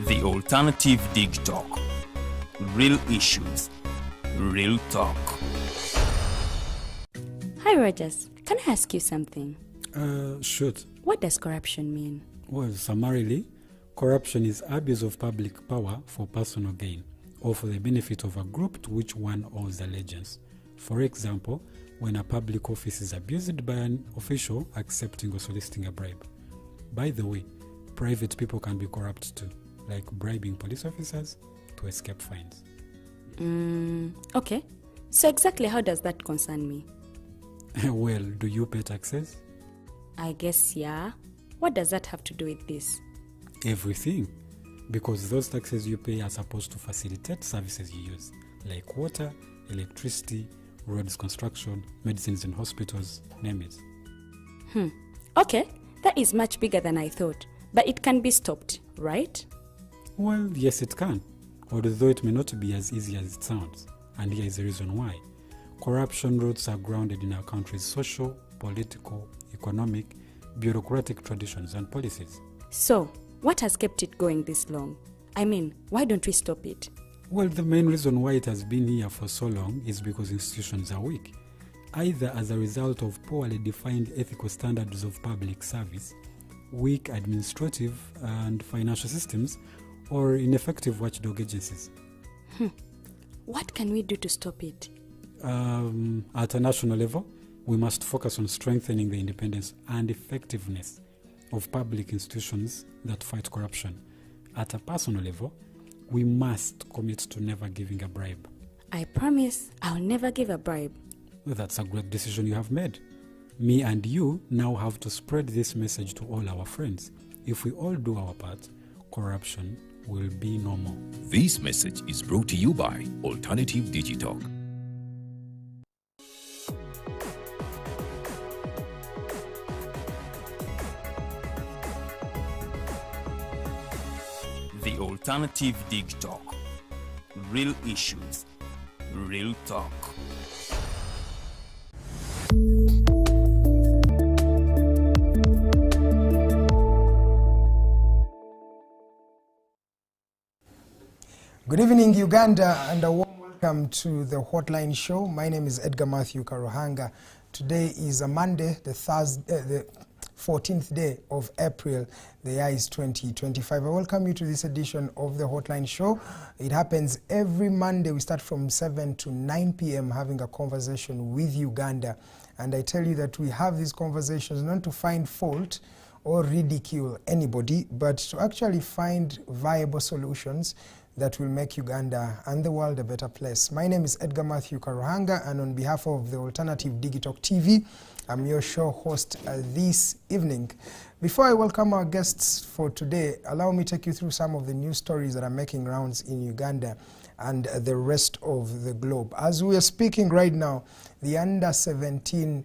The Alternative Dig Talk. Real issues, real talk. Hi Rogers, can I ask you something? Shoot. What does corruption mean? Well, summarily, corruption is abuse of public power for personal gain or for the benefit of a group to which one owes allegiance. For example, when a public office is abused by an official accepting or soliciting a bribe. By the way, private people can be corrupt too, like bribing police officers to escape fines. Okay. So exactly how does that concern me? Well, do you pay taxes? I guess, yeah. What does that have to do with this? Everything. Because those taxes you pay are supposed to facilitate services you use, like water, electricity, roads construction, medicines in hospitals, name it. Okay, that is much bigger than I thought. But it can be stopped, right? Well, yes it can, although it may not be as easy as it sounds. And here is the reason why. Corruption roots are grounded in our country's social, political, economic, bureaucratic traditions and policies. So, what has kept it going this long? I mean, why don't we stop it? Well, the main reason why it has been here for so long is because institutions are weak, either as a result of poorly defined ethical standards of public service, weak administrative and financial systems, or ineffective watchdog agencies. What can we do to stop it? At a national level, we must focus on strengthening the independence and effectiveness of public institutions that fight corruption. At a personal level, we must commit to never giving a bribe. I promise I'll never give a bribe. Well, that's a great decision you have made. Me and you now have to spread this message to all our friends. If we all do our part, corruption will be no more. This message is brought to you by Alternative Digital. The Alternative Dig Talk. Real issues, real talk. Good evening, Uganda, and a warm welcome to the Hotline Show. My name is Edgar Mathew Karuhanga. Today is a Monday, the 14th day of April. The year is 2025. I welcome you to this edition of the Hotline Show. It happens every Monday. We start from 7 to 9 p.m. having a conversation with Uganda. And I tell you that we have these conversations not to find fault or ridicule anybody, but to actually find viable solutions that will make Uganda and the world a better place. My name is Edgar Mathew Karuhanga, and on behalf of the Alternative Digital TV, I'm your show host this evening. Before I welcome our guests for today, allow me to take you through some of the news stories that are making rounds in Uganda and the rest of the globe. As we are speaking right now, the under-17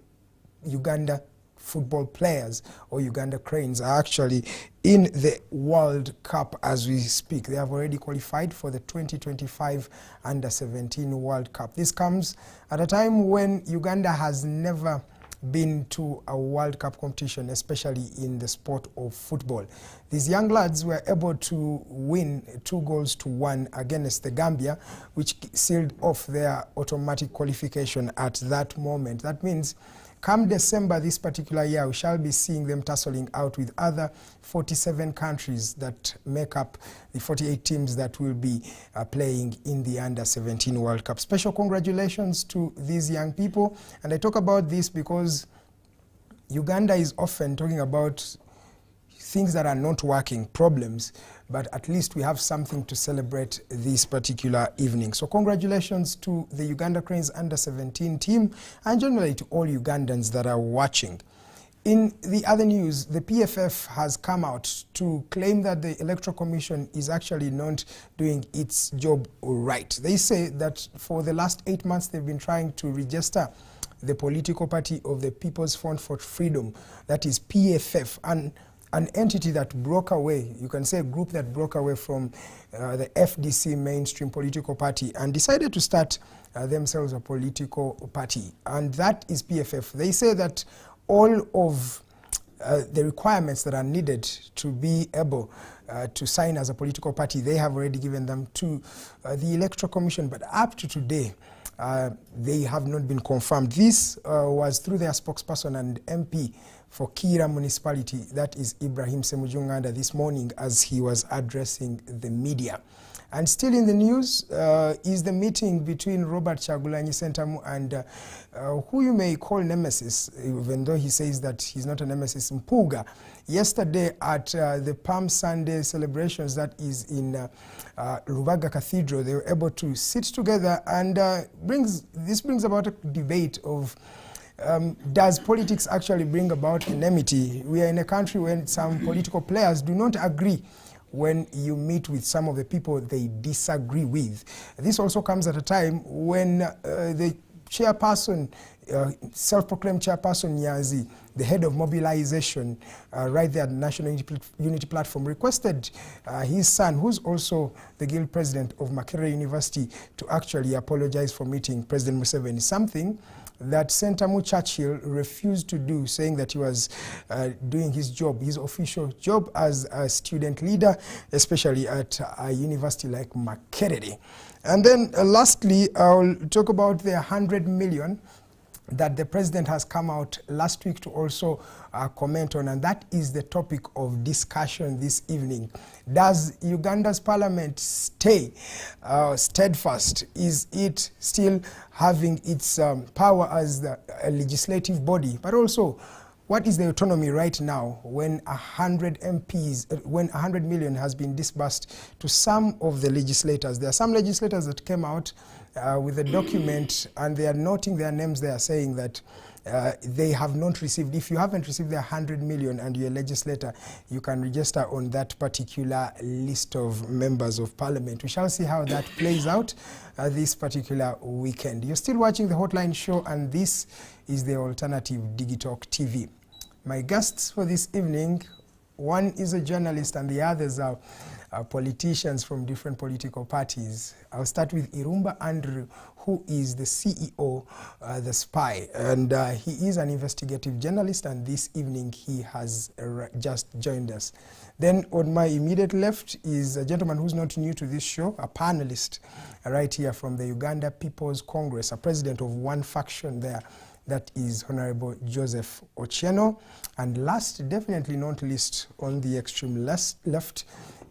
Uganda football players or Uganda Cranes are actually in the World Cup as we speak. They have already qualified for the 2025 Under-17 World Cup. This comes at a time when Uganda has never been to a World Cup competition, especially in the sport of football. These young lads were able to win 2-1 against the Gambia, which sealed off their automatic qualification at that moment. That means come December this particular year, we shall be seeing them tussling out with other 47 countries that make up the 48 teams that will be playing in the Under-17 World Cup. Special congratulations to these young people. And I talk about this because Uganda is often talking about things that are not working, problems, but at least we have something to celebrate this particular evening. So congratulations to the Uganda Cranes Under-17 team and generally to all Ugandans that are watching. In the other news, the PFF has come out to claim that the Electoral Commission is actually not doing its job right. They say that for the last 8 months they've been trying to register the political party of the People's Front for Freedom, that is PFF, and an entity that broke away, you can say a group that broke away from the FDC mainstream political party and decided to start themselves a political party, and that is PFF. They say that all of the requirements that are needed to be able to sign as a political party. They have already given them to the Electoral Commission, but up to today, they have not been confirmed. This was through their spokesperson and MP for Kira municipality, that is Ibrahim Semujunganda, this morning as he was addressing the media. And still in the news is the meeting between Robert Chagulanyi Sentamu and who you may call nemesis, even though he says that he's not a nemesis, Mpuga. Yesterday at the Palm Sunday celebrations that is in Rubaga Cathedral, they were able to sit together, and this brings about a debate of does politics actually bring about enmity? We are in a country where some political players do not agree when you meet with some of the people they disagree with. This also comes at a time when the chairperson, self-proclaimed chairperson Nyazi, the head of mobilization right there at the National Unity Platform, requested his son, who's also the guild president of Makerere University, to actually apologize for meeting President Museveni, something that Sentamu Churchill refused to do, saying that he was doing his job, his official job as a student leader, especially at a university like Makerere. And then lastly, I'll talk about the 100 million that the president has come out last week to also comment on, and that is the topic of discussion this evening. Does Uganda's parliament stay steadfast? Is it still having its power as the legislative body? But also, what is the autonomy right now when 100 MPs, when 100 million has been disbursed to some of the legislators? There are some legislators that came out with a document, and they are noting their names. They are saying that they have not received. If you haven't received the 100 million and you're a legislator, you can register on that particular list of members of parliament. We shall see how that plays out this particular weekend. You're still watching the Hotline Show, and this is the Alternative Digitalk TV. My guests for this evening, one is a journalist and the others are politicians from different political parties. I'll start with Irumba Andrew, who is the CEO, The Spy, and he is an investigative journalist, and this evening he has just joined us. Then on my immediate left is a gentleman who's not new to this show, a panelist right here from the Uganda People's Congress, a president of one faction there. That is Honorable Joseph Ochieno. And last, definitely not least, on the extreme left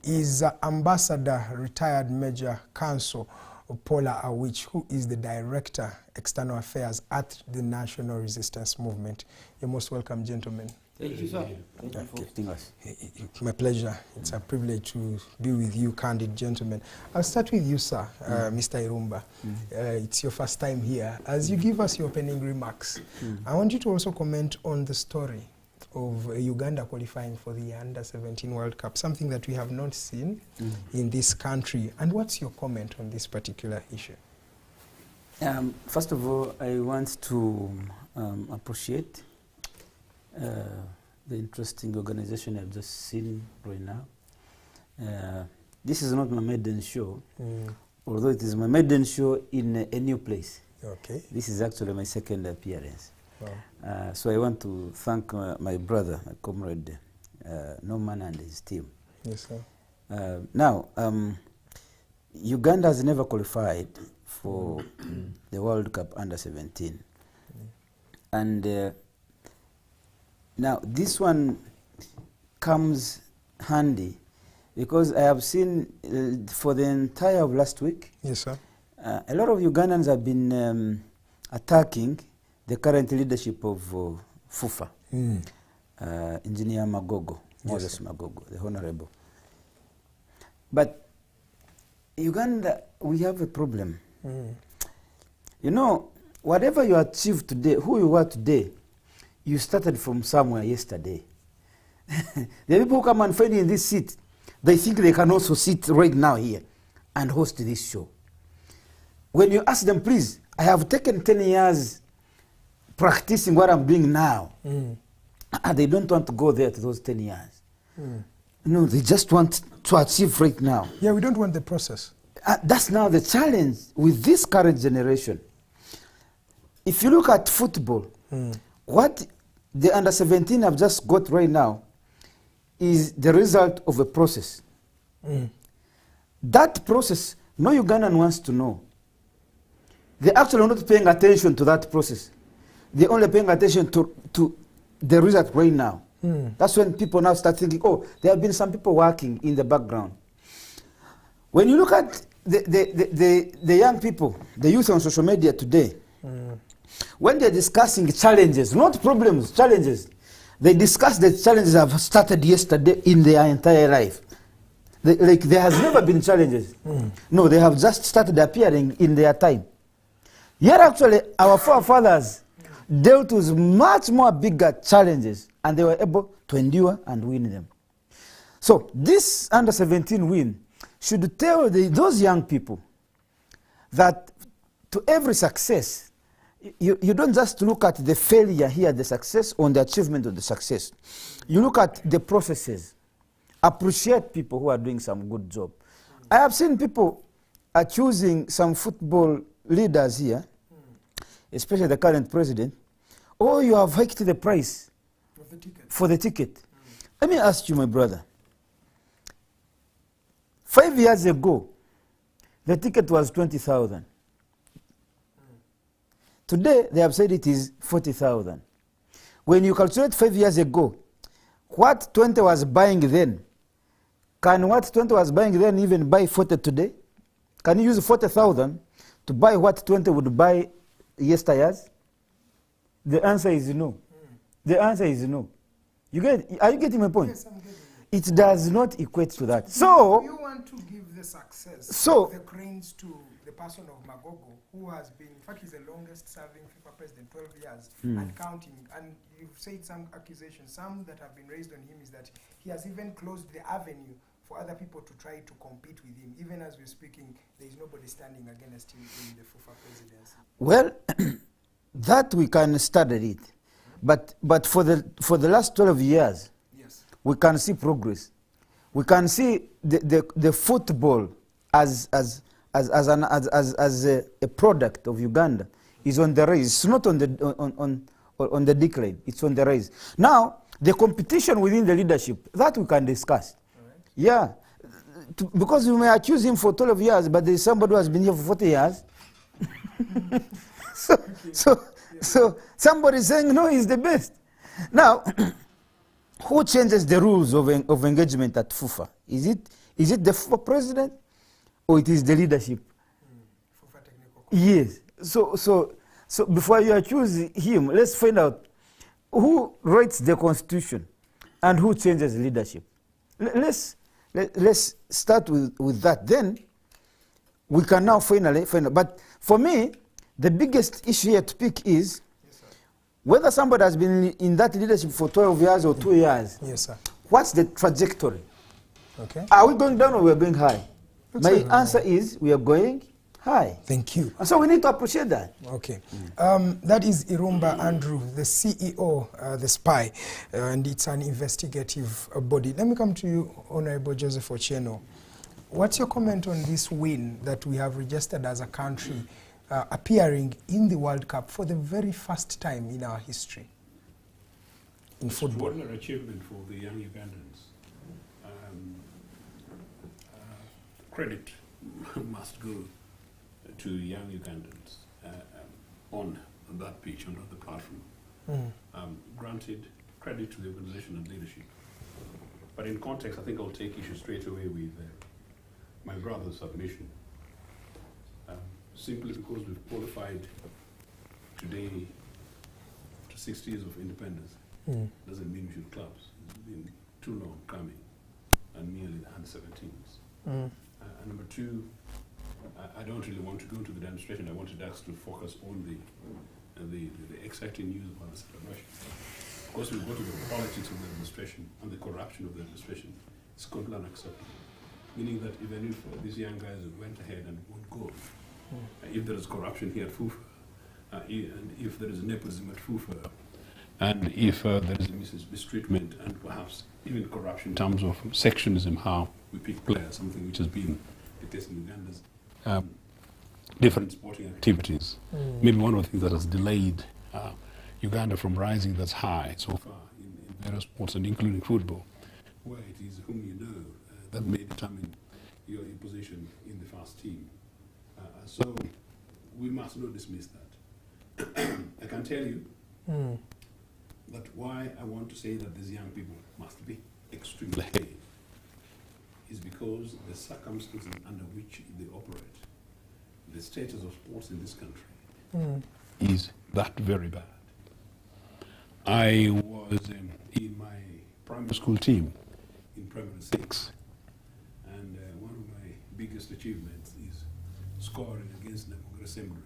is Ambassador retired Major Counsel Pollar Awich, who is the Director, External Affairs at the National Resistance Movement. You're most welcome, gentlemen. Thank you, sir. Thank you for hosting us. My pleasure. It's a privilege to be with you, candid gentlemen. I'll start with you, sir, Mr. Irumba. It's your first time here. As you give us your opening remarks, I want you to also comment on the story of Uganda qualifying for the Under-17 World Cup, something that we have not seen in this country. And what's your comment on this particular issue? First of all, I want to appreciate the interesting organization I've just seen right now. This is not my maiden show, although it is my maiden show in a new place. Okay. This is actually my second appearance. Wow. So I want to thank my brother, my comrade, Norman and his team. Yes, sir. Now, Uganda has never qualified for the World Cup Under-17. And now, this one comes handy because I have seen for the entire of last week, yes, sir. A lot of Ugandans have been attacking the current leadership of FUFA, Engineer Magogo, Moses Magogo, the Honorable. But Uganda, we have a problem. You know, whatever you achieve today, who you are today, you started from somewhere yesterday. The people who come and find you in this seat, they think they can also sit right now here and host this show. When you ask them, please, I have taken 10 years practicing what I'm doing now. And they don't want to go there to those 10 years. No, they just want to achieve right now. Yeah, we don't want the process. That's now the challenge with this current generation. If you look at football, what the Under-17 have just got right now is the result of a process. That process, no Ugandan wants to know. They actually are not paying attention to that process. They're only paying attention to the result right now. That's when people now start thinking, oh, there have been some people working in the background. When you look at the young people, the youth on social media today, when they're discussing challenges, not problems, challenges, they discuss the challenges that have started yesterday in their entire life. Like there has never been challenges. No, they have just started appearing in their time. Yet actually, our forefathers dealt with much more bigger challenges, and they were able to endure and win them. So this under-17 win should tell those young people that to every success, you don't just look at the failure here, the success, or the achievement of the success. You look at the processes. Appreciate people who are doing some good job. I have seen people accusing some football leaders here, especially the current president, oh, you have hiked the price for the ticket. Let me ask you, my brother. 5 years ago, the ticket was 20,000. Today, they have said it is 40,000. When you calculate 5 years ago, what 20 was buying then, can what 20 was buying then even buy 40 today? Can you use 40,000 to buy what 20 would buy yesteryears? The answer is no. The answer is no. Are you getting my point? Yes, I'm getting it. It does not equate to that. So, you want to give the success, so the cranes to the person of Magogo, who has been, in fact, he's the longest serving FIFA president, 12 years, and counting. And you've said some accusations, some that have been raised on him is that he has even closed the avenue for other people to try to compete with him. Even as we're speaking, there is nobody standing against him in the FIFA presidency. Well, that we can study it. But for the last 12 years, yes, we can see progress. We can see the football as a product of Uganda is on the rise. It's not on the decline. It's on the rise. Now, the competition within the leadership, that we can discuss. Right. Yeah, because we may accuse him for 12 years, but there is somebody who has been here for 40 years. So somebody saying, no, he's the best. Now, who changes the rules of engagement at FUFA? Is it the FUFA president, or it is the leadership? FUFA technical committee. Yes. So before you accuse him, let's find out who writes the constitution and who changes leadership. Let's start with that. Then we can now finally find out. But for me, the biggest issue here to pick is whether somebody has been in that leadership for 12 years or 2 years. Yes, sir. What's the trajectory? Okay. Are we going down or we are going high? My like answer is we are going high. Thank you. And so we need to appreciate that. Okay. That is Irumba Andrew, the CEO, the SPY, and it's an investigative body. Let me come to you, Honorable Joseph Ochieno. What's your comment on this win that we have registered as a country appearing in the World Cup for the very first time in our history in football? What an achievement for the young Ugandans. Credit must go to young Ugandans on that pitch, on the platform. Granted, credit to the organization and leadership. But in context, I think I'll take issue straight away with my brother's submission. Simply because we've qualified today to 60 years of independence doesn't mean we should collapse. It's been too long coming, and merely the under-17s. And number two, I don't really want to go into the demonstration. I wanted us to focus on the exciting news about the celebration. Of course, we go to the politics of the administration and the corruption of the administration. It's completely unacceptable. Meaning that even if these young guys went ahead and won't go, if there is corruption here at FUFA, and if there is nepotism at FUFA, and if there is mistreatment and perhaps even corruption in terms of sectionism, how we pick players, something which has been the case in Uganda's different sporting activities. Maybe one of the things that has delayed Uganda from rising that's high so far in various sports, and including football, where it is whom you know that may determine your position in the first team. So we must not dismiss that. I can tell you that why I want to say that these young people must be extremely high is because the circumstances under which they operate, the status of sports in this country is that very bad. I was in my primary school team in primary 6, and one of my biggest achievements is scoring against Nagongera Seminary.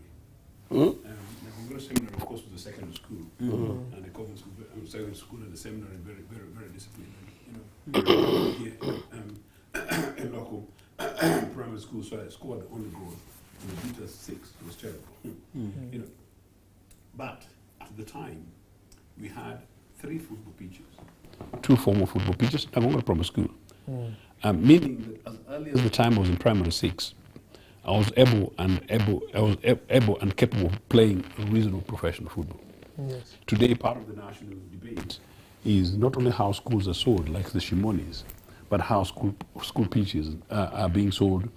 Nagongera Seminary, of course, was a secondary school, and the Coven school, secondary school and the seminary, very, very, very disciplined. A local primary school, so I scored the only goal. And they beat us 6. It was terrible. But at the time, we had 3 football pitches, 2 former football pitches, Nagongera Primary School. Meaning that as early as the time I was in primary 6, I was able and capable of playing reasonable professional football. Yes. Today, part of the national debate is not only how schools are sold, like the Shimonis, but how school pitches are being sold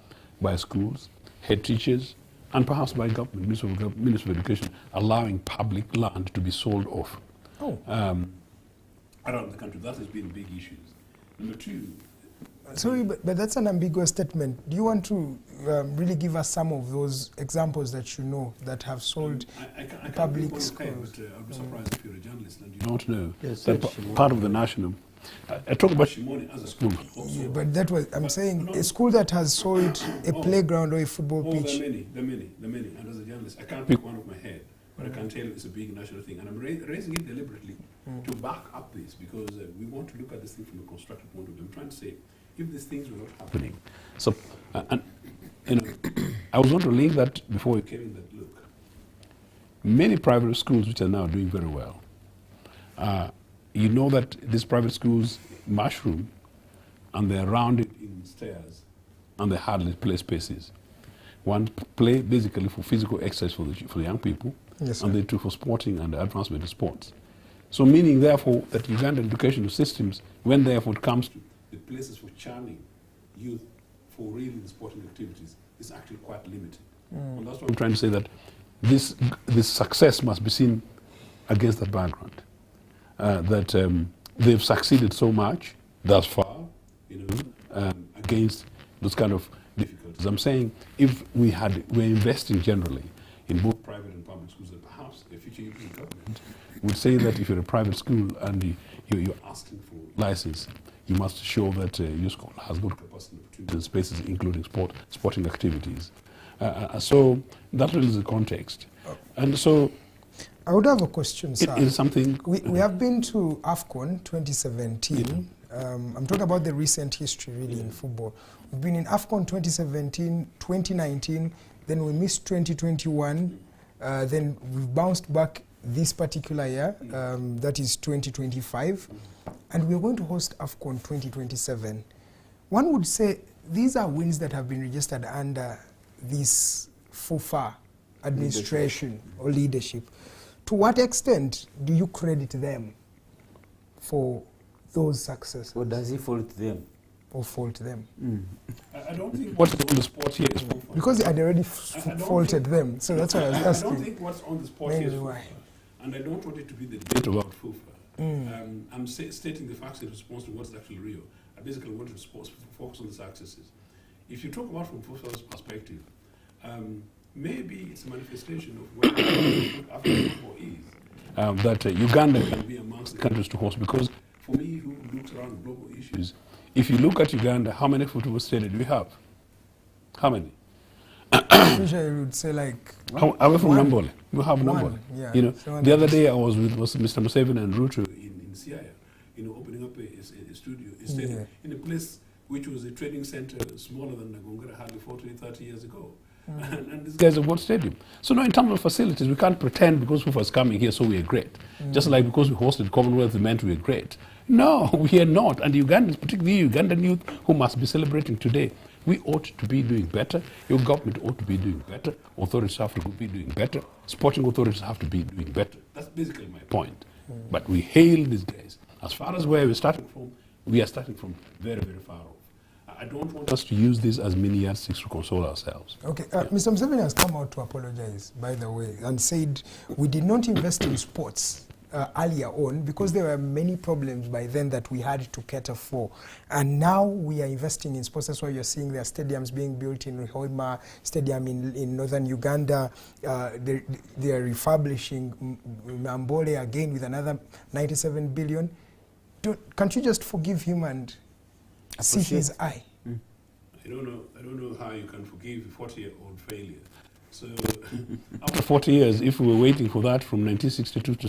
by schools, head teachers, and perhaps by government, Ministry of Education, allowing public land to be sold off around the country. That has been big issues. Number 2. Sorry, but that's an ambiguous statement. Do you want to really give us some of those examples that you know that have sold public schools? But I'll be surprised if you're a journalist and you don't know Yes, that part of the national. I talk about Shimoni as a school. Yeah, but that was, I'm saying, a school that has sold a playground or a football pitch. There are many. And as a journalist, I can't pick one off my head, but I can tell you it's a big national thing. And I'm raising it deliberately to back up this because we want to look at this thing from a constructive point of view. I'm trying to say, if these things were not happening. So, I was going to link that before you came in that look. Many private schools which are now doing very well, you know that these private schools mushroom and they're rounded in stairs and they hardly play spaces. One play basically for physical exercise for the young people, yes, and they two for sporting and advancement of sports. So meaning therefore that Ugandan educational systems, when therefore it comes to the places for charming youth for really the sporting activities, is actually quite limited. And that's what I'm trying to say, that this success must be seen against that background. That they've succeeded so much thus far, against those kind of difficulties. I'm saying if we're investing generally in both private and public schools, that perhaps the future European government would say that if you're a private school and you're asking for license, you must show that your school has good capacity and spaces, including sporting activities. So that really is the context. And so I would have a question, sir. It is something. We have been to AFCON 2017. I'm talking about the recent history, really, in football. We've been in AFCON 2017, 2019, then we missed 2021, then we've bounced back this particular year, that is 2025, and we're going to host AFCON 2027. One would say these are wins that have been registered under this FUFA administration or leadership. To what extent do you credit them for those successes? Or does he fault them? Or fault them? I don't think what's on the spot here is FUFA. Because they had already faulted them, so that's why I was asking. I don't think what's on the spot here is FUFA. And I don't want it to be the debate about FUFA. I'm stating the facts in response to what's actually real. I basically want to focus on the successes. If you talk about from FUFA's perspective, maybe it's a manifestation of what African football is. That Uganda can be amongst the countries to host, because for me, who looks around global issues, if you look at Uganda, how many football stadiums do we have? How many? I wish I would say like away from Nambole. We have Nambole. Yeah. The other day I was with Mr. Museveni and Ruto in Siaya, opening up a studio, a stadium, in a place which was a trading center smaller than Nagongera had before 30 years ago. And these guys have got stadium. So now in terms of facilities, we can't pretend because FUFA is coming here, so we are great. Just like because we hosted Commonwealth, it meant we are great. No, we are not. And Ugandans, particularly Ugandan youth who must be celebrating today, we ought to be doing better. Your government ought to be doing better. Authorities have to be doing better. Sporting authorities have to be doing better. That's basically my point. But we hail these guys. As far as where we're starting from, we are starting from very, very far off. I don't want us to use this as mini yardsticks to console ourselves. Okay, Mr. Museveni has come out to apologize, by the way, and said we did not invest in sports earlier on because there were many problems by then that we had to cater for. And now we are investing in sports. That's why you're seeing there are stadiums being built in Hoima Stadium in northern Uganda. They are refurbishing Mambole again with another 97 billion. Can't you just forgive him and see his eye? I don't know how you can forgive a 40-year-old failure. So after 40 years, if we were waiting for that from 1962 to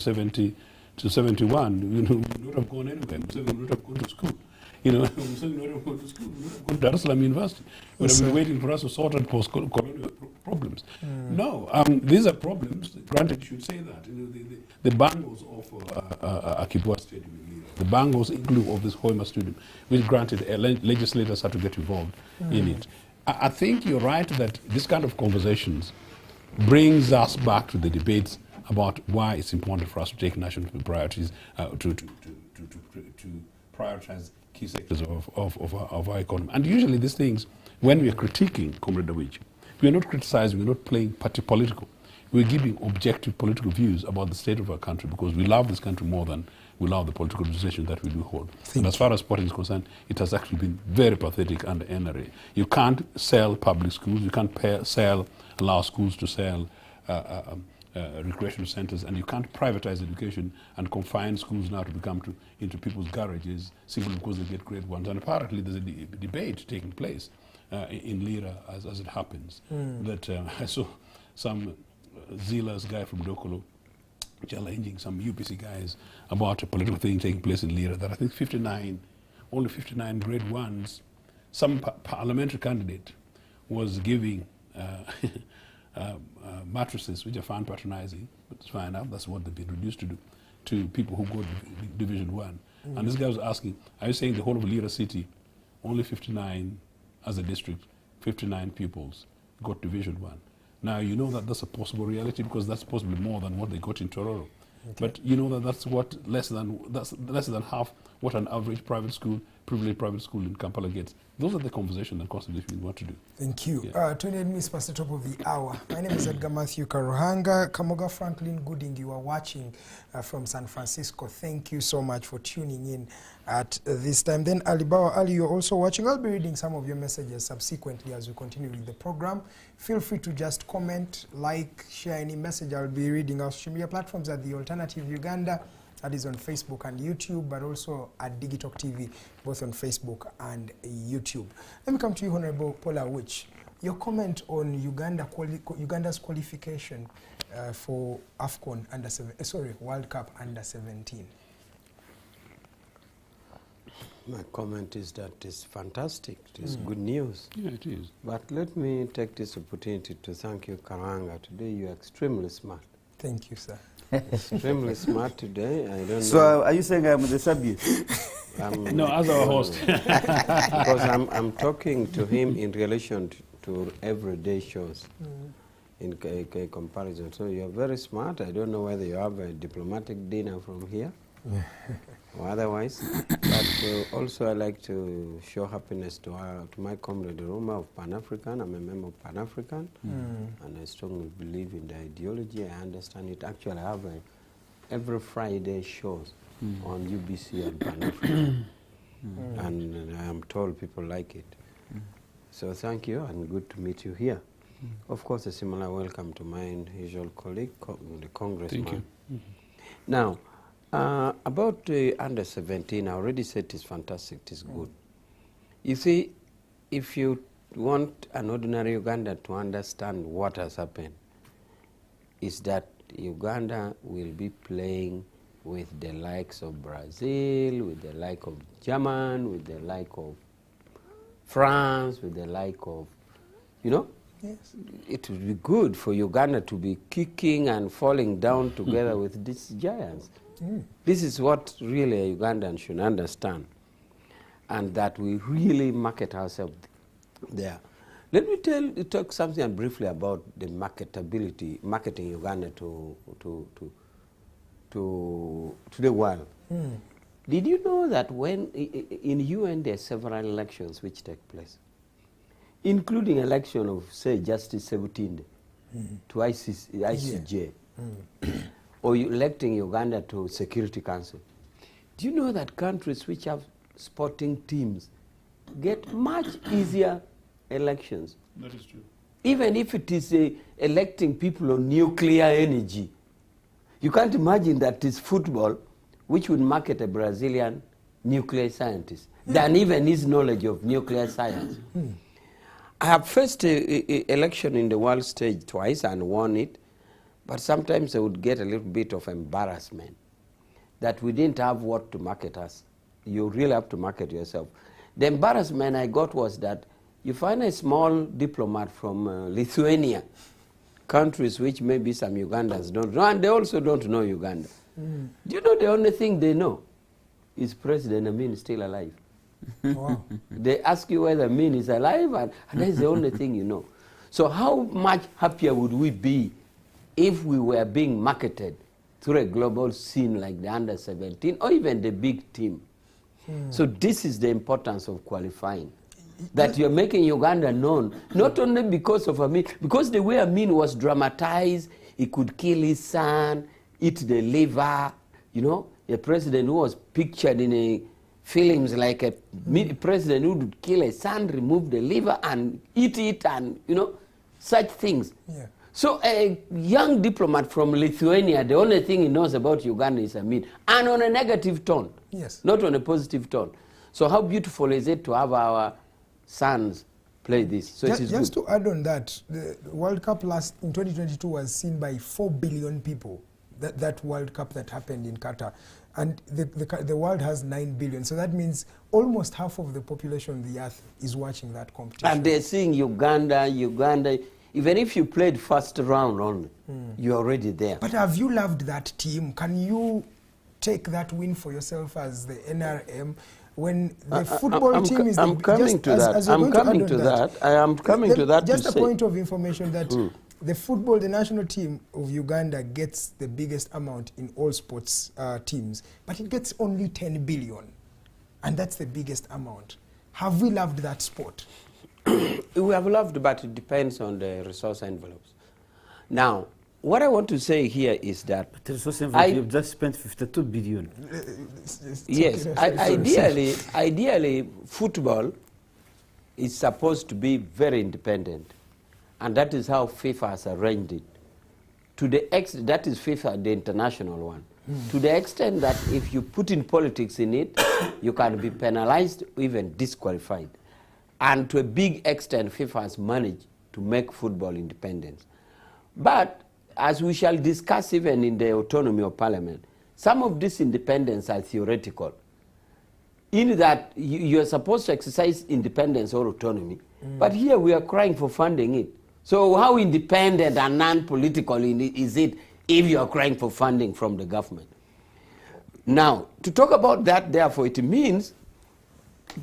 71, we would not have gone anywhere. We would not have gone to school. We would not have gone to school. We would not have gone to Dar es Salaam University. We would have been waiting for us to sort out post-colonial problems. No, these are problems. Granted, you should say that. The bangles of Akibwa Stadium, the bangles include of this Hoima Stadium, which granted legislators had to get involved in it. I think you're right that this kind of conversations brings us back to the debates about why it's important for us to take national priorities, to prioritize key sectors of our economy. And usually these things, when we are critiquing Comrade Awich, we are not criticizing, we're not playing party political. We're giving objective political views about the state of our country because we love this country more than we love the political position that we do hold. And as far as sporting is concerned, it has actually been very pathetic under NRA. You can't sell public schools, you can't allow schools to sell recreational centers, and you can't privatize education and confine schools now to become into people's garages simply because they get grade ones. And apparently there's a debate taking place in Lira as it happens. That I saw some zealous guy from Dokolo challenging some UPC guys about a political thing taking place in Lira, that I think only 59 grade ones, some parliamentary candidate was giving mattresses, which I found patronizing, but it's fine, that's what they've been reduced to do, to people who go to Division 1. And this guy was asking, are you saying the whole of Lira City, only 59 as a district, 59 pupils got Division 1? Now, you know that that's a possible reality because that's possibly more than what they got in Tororo. Okay. But you know that that's less than half what an average private school, privileged private school in Kampala gets. Those are the conversations and constantly we want to do. Thank you. Yeah. 28 minutes past the top of the hour. My name is Edgar Mathew Karuhanga. Kamoga Franklin Gooding, you are watching from San Francisco. Thank you so much for tuning in at this time. Then Alibawa Ali, you're also watching. I'll be reading some of your messages subsequently as we continue with the program. Feel free to just comment, like, share any message. I'll be reading our social media platforms at The Alternative Uganda. That is on Facebook and YouTube, but also at Digitalk TV, both on Facebook and YouTube. Let me come to you, Honorable Pollar Awich. Your comment on Uganda's qualification for AFCON World Cup under 17. My comment is that it's fantastic. It's good news. Yeah, it is. But let me take this opportunity to thank you, Karuhanga. Today you are extremely smart. Thank you, sir. Extremely smart today. I don't know. So are you saying I'm the subject? No, as our host. Because I'm talking to him in relation to everyday shows in comparison. So you're very smart. I don't know whether you have a diplomatic dinner from here or otherwise. But also I like to show happiness to my comrade Irumba of Pan-African. I'm a member of Pan-African, and I strongly believe in the ideology. I understand it. Actually, I have every Friday shows on UBC and Pan-African, and I am told people like it. So thank you, and good to meet you here. Of course, a similar welcome to my usual colleague, the Congressman. Thank you. Now, about under 17, I already said it's fantastic, it's good. You see, if you want an ordinary Uganda to understand what has happened, is that Uganda will be playing with the likes of Brazil, with the like of Germany, with the like of France, with the like of, yes. It would be good for Uganda to be kicking and falling down together with these giants. This is what really a Ugandan should understand, and that we really market ourselves there. Let me talk something briefly about the marketing Uganda to the world. Did you know that when in UN there are several elections which take place, including election of, say, Justice Sebutinde to ICJ, or electing Uganda to Security Council? Do you know that countries which have sporting teams get much easier elections? That is true. Even if it is electing people on nuclear energy. You can't imagine that it's football which would market a Brazilian nuclear scientist than even his knowledge of nuclear science. I have faced an election in the world stage twice and won it, but sometimes I would get a little bit of embarrassment that we didn't have what to market us. You really have to market yourself. The embarrassment I got was that you find a small diplomat from Lithuania, countries which maybe some Ugandans don't know, and they also don't know Uganda. Do you know the only thing they know is President Amin is still alive? Wow. They ask you whether Amin is alive, and that's the only thing you know. So how much happier would we be if we were being marketed through a global scene like the under-17 or even the big team? So this is the importance of qualifying. That you're making Uganda known, not only because of Amin, because the way Amin was dramatized, he could kill his son, eat the liver, you know, a president who was pictured in a films like a president who would kill a son, remove the liver and eat it, and, you know, such things. Yeah. So a young diplomat from Lithuania, the only thing he knows about Uganda is Amin, and on a negative tone, Yes. not on a positive tone. So how beautiful is it to have our sons play this? So it is Just good. to add on that, the World Cup in 2022 was seen by 4 billion people, that World Cup that happened in Qatar. And the world has 9 billion. So that means almost half of the population on the earth is watching that competition. And they're seeing Uganda. Even if you played first round only, you're already there. But have you loved that team? Can you take that win for yourself as the NRM? When the football team is... I'm coming to that. I'm coming to that. I am coming to that. Just a point of information that the national team of Uganda gets the biggest amount in all sports teams, but it gets only 10 billion. And that's the biggest amount. Have we loved that sport? We have loved, but it depends on the resource envelopes. Now, what I want to say here is that... The resource envelope, you've just spent 52 billion. Yes, ideally, football is supposed to be very independent. And that is how FIFA has arranged it. To the that is FIFA, the international one. To the extent that if you put in politics in it, you can be penalized or even disqualified. And to a big extent, FIFA has managed to make football independent. But as we shall discuss even in the autonomy of parliament, some of this independence are theoretical. In that you are supposed to exercise independence or autonomy, but here we are crying for funding it. So how independent and non-political is it if you are crying for funding from the government? Now, to talk about that, therefore, it means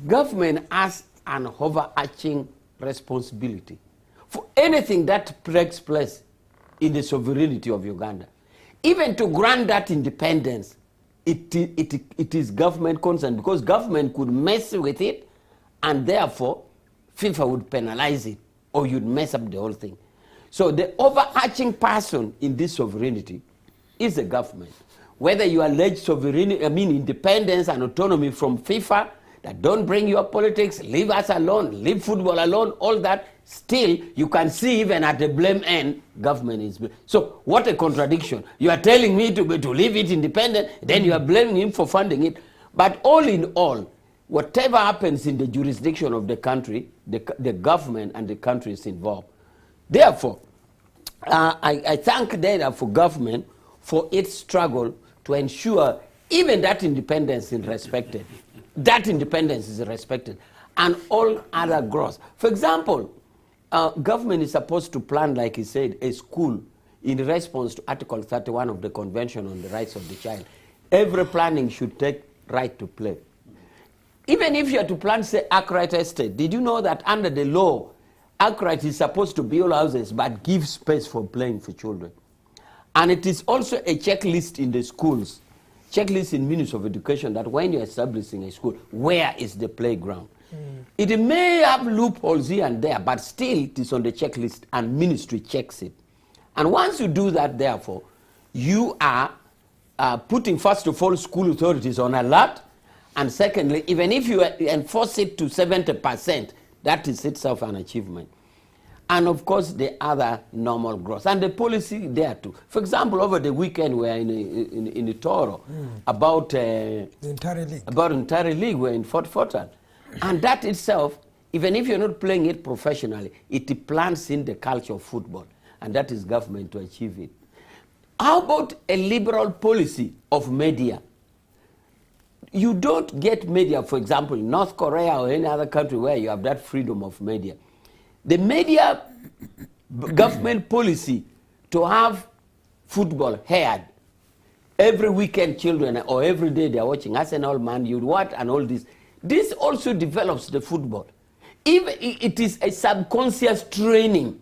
government has an overarching responsibility for anything that takes place in the sovereignty of Uganda. Even to grant that independence, it is government concern, because government could mess with it, and therefore FIFA would penalize it, or you'd mess up the whole thing. So the overarching person in this sovereignty is the government. Whether you allege sovereignty, independence and autonomy from FIFA, that don't bring your politics, leave us alone, leave football alone, all that, still you can see even at the blame end, government is blamed. So what a contradiction. You are telling me to leave it independent, then you are blaming him for funding it. But all in all, whatever happens in the jurisdiction of the country, the government and the country is involved. Therefore, I thank data for government for its struggle to ensure even that independence is respected. That independence is respected. And all other growth. For example, government is supposed to plan, like he said, a school in response to Article 31 of the Convention on the Rights of the Child. Every planning should take right to play. Even if you are to plan, say, Arkwright Estate, did you know that under the law, Arkwright is supposed to build houses but give space for playing for children? And it is also a checklist in the schools. checklist in Ministry of Education that when you're establishing a school, where is the playground? It may have loopholes here and there, but still it is on the checklist and ministry checks it. And once you do that, therefore, you are putting, first of all, school authorities on alert, and secondly, even if you enforce it to 70%, that is itself an achievement. And of course, the other normal growth. And the policy there too. For example, over the weekend, we were in Toro about the entire league. About entire league, we're in Fort Fortal. And that itself, even if you're not playing it professionally, it plants in the culture of football. And that is government to achieve it. How about a liberal policy of media? You don't get media, for example, in North Korea or any other country where you have that freedom of media. The media government policy to have football aired every weekend, children, or every day they are watching Arsenal, Man U, what, and all this. This also develops the football. If it is a subconscious training,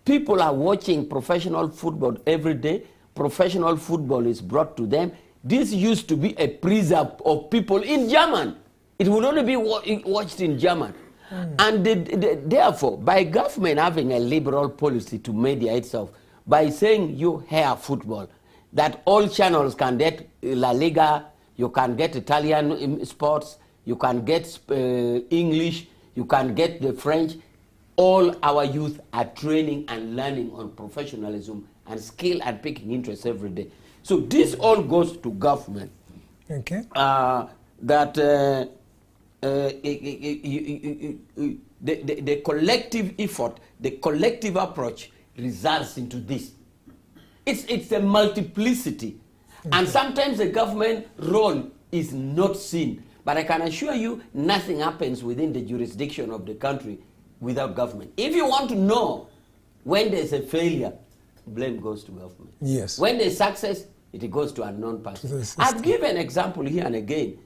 people are watching professional football every day. Professional football is brought to them. This used to be a prison of people in German. It would only be watched in German. And therefore, by government having a liberal policy to media itself, by saying you hear football, that all channels can get La Liga, you can get Italian sports, you can get English, you can get the French. All our youth are training and learning on professionalism and skill and picking interest every day. So this all goes to government. Okay. The collective effort, the collective approach results into this. It's a multiplicity. Okay. And sometimes the government role is not seen. But I can assure you, nothing happens within the jurisdiction of the country without government. If you want to know when there's a failure, blame goes to government. Yes. When there's success, it goes to a non-person. I've given an example here and again,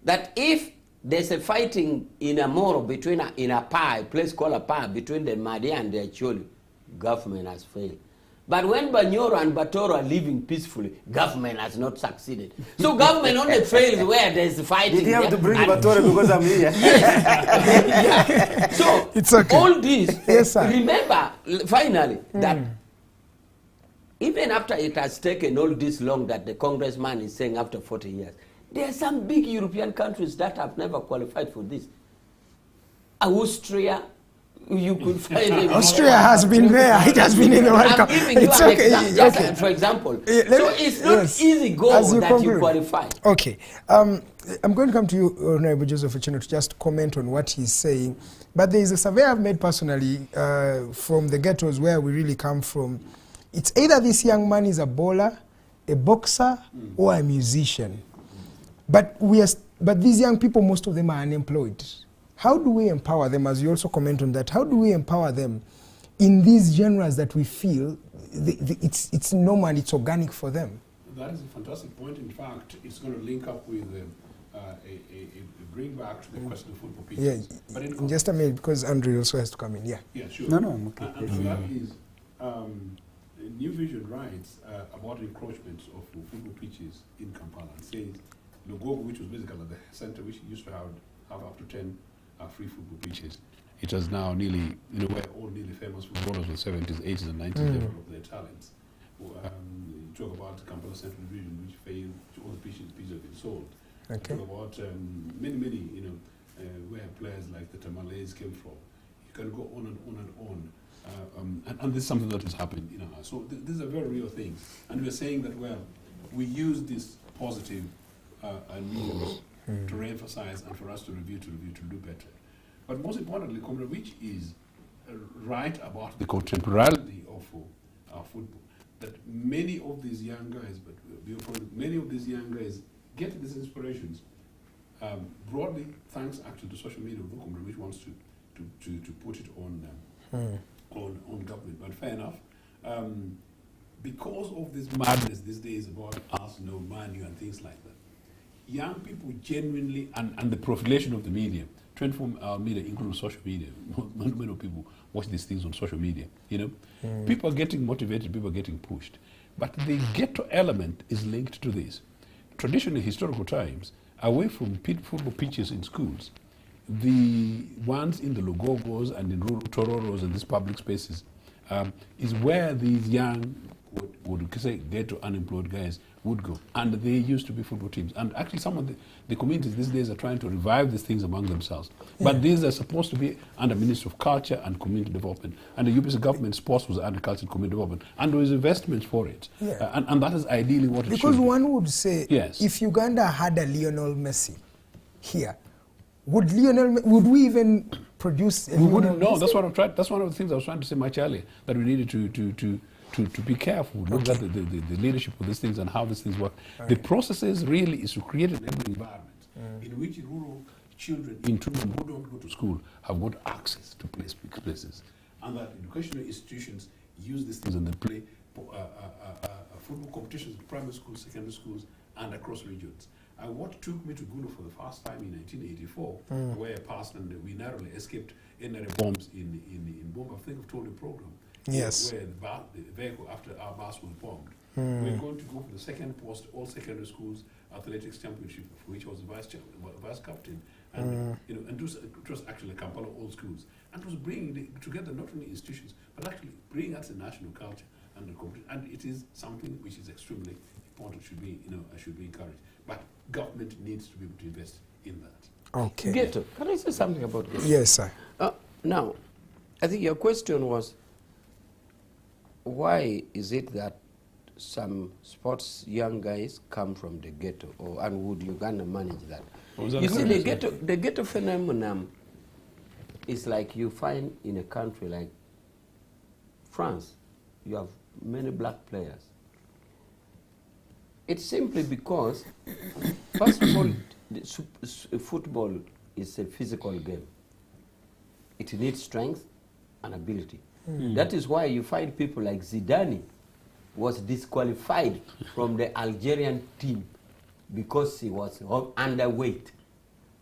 that if there's a fighting in a moro between in a place called a pa, between the Mahdi and the Acholi, government has failed. But when Banyoro and Batoro are living peacefully, government has not succeeded. So government only fails where there's fighting. Did you have to bring Batoro because I'm here? Yeah. So it's okay. All this, yes, sir. Remember, finally, that even after it has taken all this long that the congressman is saying after 40 years, there are some big European countries that have never qualified for this. Austria, you could find it. Austria has been there. It has been in the World Cup. It's okay. For example. So it's not easy goal that you qualify. Okay. I'm going to come to you, Honorable Joseph Ochieno, to just comment on what he's saying. But there is a survey I've made personally from the ghettos where we really come from. It's either this young man is a bowler, a boxer, or a musician. But these young people, most of them are unemployed. How do we empower them, as you also comment on that? How do we empower them in these genres that we feel it's normal, it's organic for them? That is a fantastic point. In fact, it's going to link up with a bring back to the question of football pitches. Yeah, but in just a minute, because Andrew also has to come in. Yeah. Yeah, sure. No, I'm okay. And so that is, New Vision writes about encroachments of football pitches in Kampala and says Lugogo, which was basically the center, which used to have up to 10 free football pitches. It has now nearly, in a way, all nearly famous footballers of the 70s, 80s, and 90s developed their talents. You talk about Kampala Central Division, which failed, all the pitches have been sold. Okay. You talk about many, where players like the Tamales came from. You can go on and on and on. And this is something that is happening in our house. So these are very real things. And we're saying that, well, we use this positive news to re-emphasize and for us to review, to do better. But most importantly, Comrade Awich is right about the contemporaneity of football. That many of these young guys, get these inspirations broadly, thanks actually to social media. Comrade Awich wants to put it on government. But fair enough. Because of this madness these days about Arsenal, Man U, and things like that, young people genuinely, and the proliferation of the media, 24-hour media, including social media, many people watch these things on social media, People are getting motivated, people are getting pushed. But the ghetto element is linked to this. traditionally, historical times, away from football pitches in schools, the ones in the Logogos and in Tororos and these public spaces is where these young, what you say, ghetto unemployed guys would go. And they used to be football teams. And actually some of the communities these days are trying to revive these things among themselves. But these are supposed to be under Ministry of Culture and Community Development. And the UPC government sports was agriculture and community development. And there is investments for it. And that is ideally what it should be. Because one would say, if Uganda had a Lionel Messi here, would we even produce a We wouldn't know. That's one of the things I was trying to say much earlier, that we needed to be careful, look at the leadership of these things and how these things work. The processes really is to create an environment in which rural children in Tundum who don't go to school have got access to places, and that educational institutions use these things and they play football competitions in primary schools, secondary schools, and across regions. And what took me to Gulu for the first time in 1984, where I passed and we narrowly escaped NRA bombs in Bomba, I think I've told the program. Yes. Where the vehicle after our bus was bombed. We're going to go for the second post all secondary schools athletics championship, for which I was vice captain, and and it was actually Kampala all schools, and it was bringing together not only institutions but actually bringing us a national culture and the competition. And it is something which is extremely important. Should be should be encouraged, but government needs to be able to invest in that. Okay. Ghetto. Can I say something about ghetto? Yes, sir. Now, I think your question was, why is it that some sports young guys come from the ghetto, and would Uganda manage that? You see, the ghetto phenomenon is like you find in a country like France, you have many black players. It's simply because, first of all, football is a physical game. It needs strength and ability. That is why you find people like Zidane was disqualified from the Algerian team because he was underweight.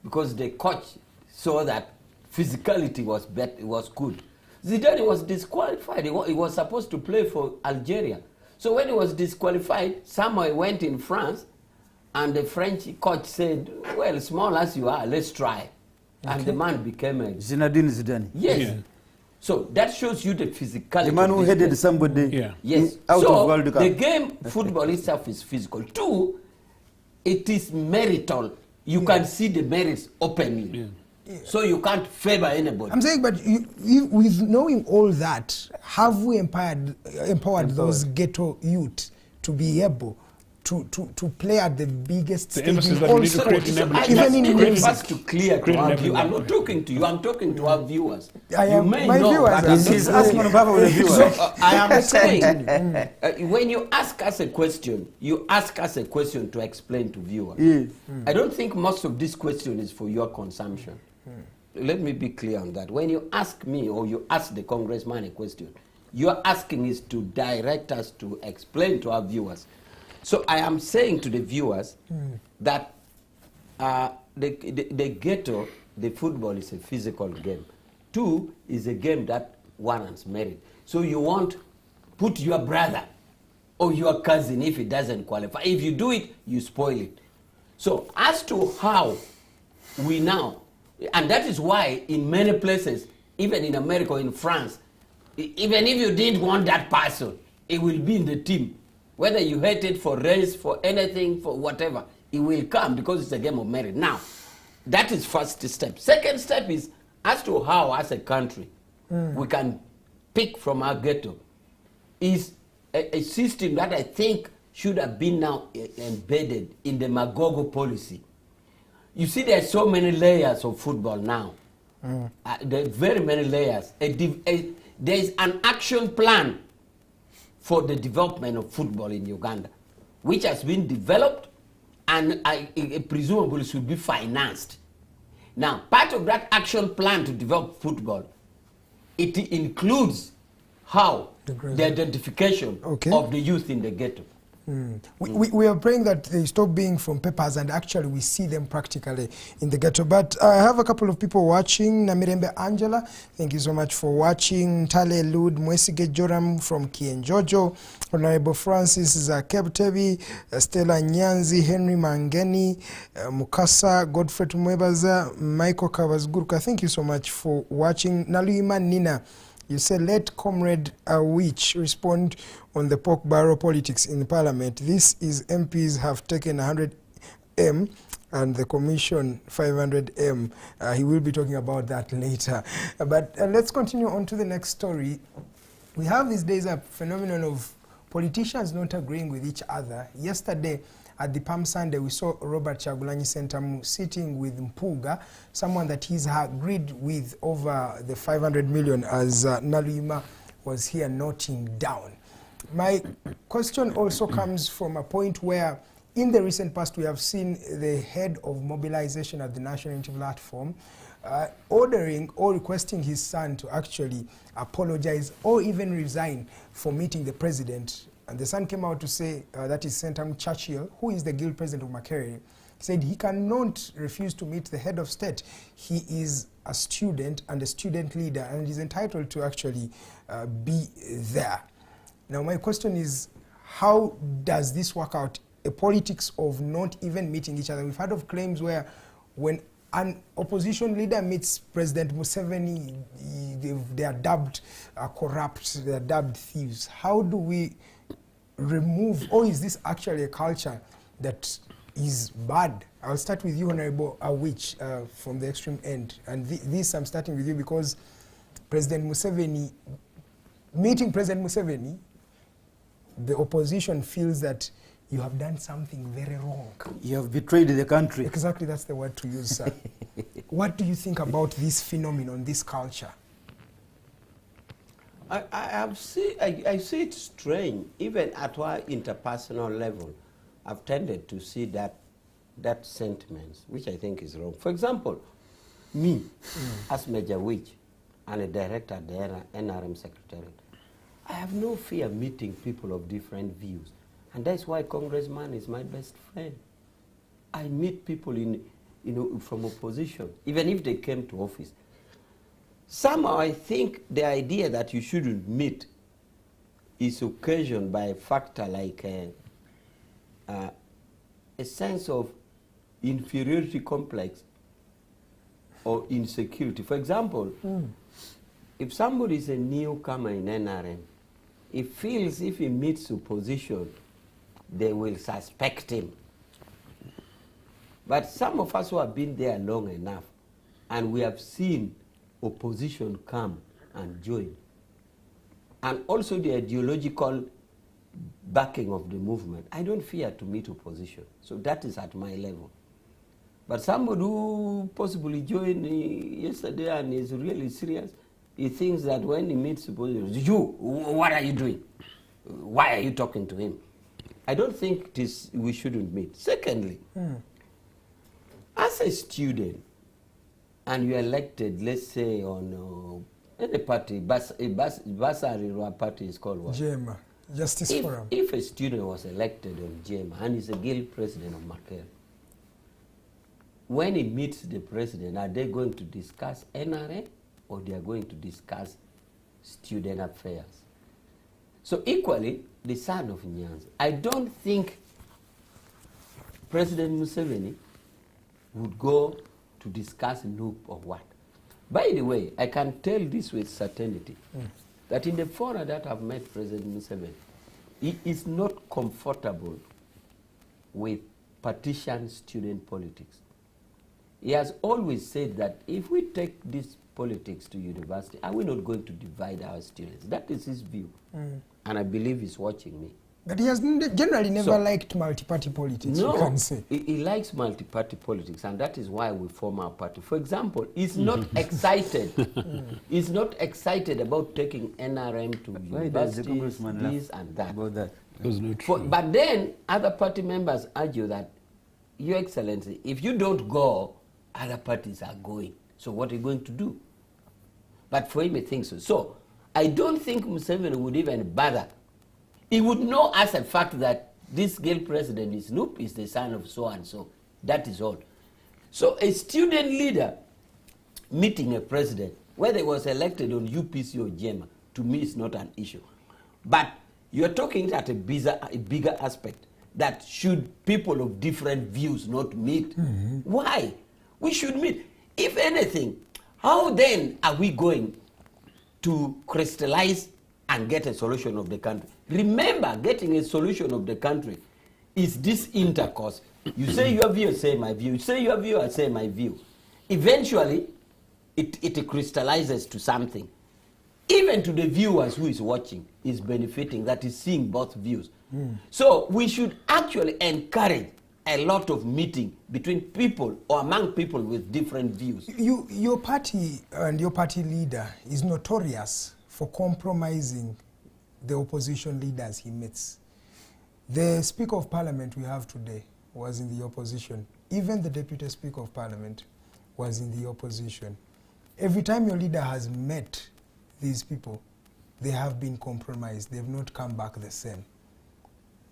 Because the coach saw that physicality was good. Zidane was disqualified. He was supposed to play for Algeria. So when he was disqualified, someone went in France, and the French coach said, well, small as you are, let's try. Okay. And the man became a... Zinedine Zidane. Yes. Yeah. So that shows you the physicality. The man who headed somebody yes. out of World Cup. The game, football itself is physical. Two, it is marital. You can see the merits openly. So you can't favor anybody. I'm saying, but with knowing all that, have we empowered those ghetto youth to be able to play at the biggest stage? Even in music. To clear to our viewers. I'm not talking to you, I'm talking to our viewers. I am, my viewers. He's asking about the viewers. So I am saying, when you ask us a question, you ask us a question to explain to viewers. I don't think most of this question is for your consumption. Let me be clear on that. When you ask me or you ask the congressman a question, you're asking is to direct us to explain to our viewers. So I am saying to the viewers that the ghetto, the football is a physical game. Two, is a game that warrants merit. So you won't put your brother or your cousin if it doesn't qualify. If you do it, you spoil it. So as to how we now, and that is why in many places, even in America, in France, even if you didn't want that person, it will be in the team. Whether you hate it for race, for anything, for whatever, it will come because it's a game of merit. Now, that is first step. Second step is as to how, as a country, we can pick from our ghetto, is a system that I think should have been now embedded in the Magogo policy. You see, there are so many layers of football now. There are very many layers. There is an action plan for the development of football in Uganda, which has been developed and presumably should be financed. Now, part of that action plan to develop football, it includes how the identification of the youth in the ghetto. We are praying that they stop being from papers and actually we see them practically in the ghetto. But I have a couple of people watching. Namirembe Angela, thank you so much for watching. Tale Lud Mwesige Joram from Kienjojo, Honorable Francis Zakebtebi, Stella Nyanzi, Henry Mangeni, Mukasa, Godfrey Mwebaza, Michael Kavazguruka, thank you so much for watching. Naluima Nina, you said let Comrade Awich respond on the pork barrel politics in Parliament. This is MPs have taken 100M and the Commission 500M. He will be talking about that later. But let's continue on to the next story. We have these days a phenomenon of politicians not agreeing with each other. Yesterday, at the Palm Sunday, we saw Robert Chagulanyi Sentamu sitting with Mpuga, someone that he's agreed with over the 500 million, as Naluima was here noting down. My question also comes from a point where in the recent past we have seen the head of mobilization at the National Unity Platform ordering or requesting his son to actually apologize or even resign for meeting the president. And the son came out to say, that is Sentamu Churchill, who is the guild president of Makerere, said he cannot refuse to meet the head of state. He is a student and a student leader and is entitled to actually be there. Now my question is, how does this work out? A politics of not even meeting each other. We've heard of claims where when an opposition leader meets President Museveni, they are dubbed corrupt, they are dubbed thieves. How do we remove, or is this actually a culture that is bad? I'll start with you, Honorable Awich, from the extreme end. And this I'm starting with you because President Museveni, meeting President Museveni, the opposition feels that you have done something very wrong. You have betrayed the country. Exactly, that's the word to use, sir. What do you think about this phenomenon, this culture? I see it strange, even at our interpersonal level. I've tended to see that sentiment, which I think is wrong. For example, me, as Major Wich and a director at the NRM Secretariat, I have no fear meeting people of different views. And that's why Congressman is my best friend. I meet people from opposition, even if they came to office. Somehow I think the idea that you shouldn't meet is occasioned by a factor like a sense of inferiority complex or insecurity. For example, if somebody is a newcomer in NRM, he feels if he meets opposition, they will suspect him. But some of us who have been there long enough, and we have seen opposition come and join, and also the ideological backing of the movement, I don't fear to meet opposition. So that is at my level. But somebody who possibly joined yesterday and is really serious, he thinks that when he meets opposition, what are you doing? Why are you talking to him? I don't think we shouldn't meet. Secondly, as a student, and you're elected, let's say, on any party, Basari party is called what? JEMA, Justice Forum. If a student was elected on JEMA and is a guild president of Makerere, when he meets the president, are they going to discuss NRA or they are going to discuss student affairs? So equally, the son of Nyanza, I don't think President Museveni would go to discuss loop or what. By the way, I can tell this with certainty, that in the fora that I've met President Museveni, he is not comfortable with partisan student politics. He has always said that if we take this politics to university, are we not going to divide our students? That is his view. And I believe he's watching me. But he has generally never liked multi-party politics, you can say. He likes multi-party politics, and that is why we form our party. For example, he's not excited. He's not excited about taking NRM to universities, this and that. About that. But then other party members argue that, Your Excellency, if you don't go, other parties are going. So what are you going to do? But for him, he thinks so. So I don't think Museveni would even bother. He would know as a fact that this girl president is Noop, is the son of so and so. That is all. So a student leader meeting a president, whether he was elected on UPC or JEMA, to me is not an issue. But you're talking at a bigger aspect, that should people of different views not meet? Why? We should meet. If anything, how then are we going to crystallize and get a solution of the country? Remember, getting a solution of the country is this intercourse. You say your view, I say my view. You say your view, I say my view. Eventually, it crystallizes to something. Even to the viewers who is watching, is benefiting, that is seeing both views. So we should actually encourage a lot of meeting between people or among people with different views. Your party and your party leader is notorious for compromising the opposition leaders he meets. The Speaker of Parliament we have today was in the opposition. Even the Deputy Speaker of Parliament was in the opposition. Every time your leader has met these people, they have been compromised. They have not come back the same.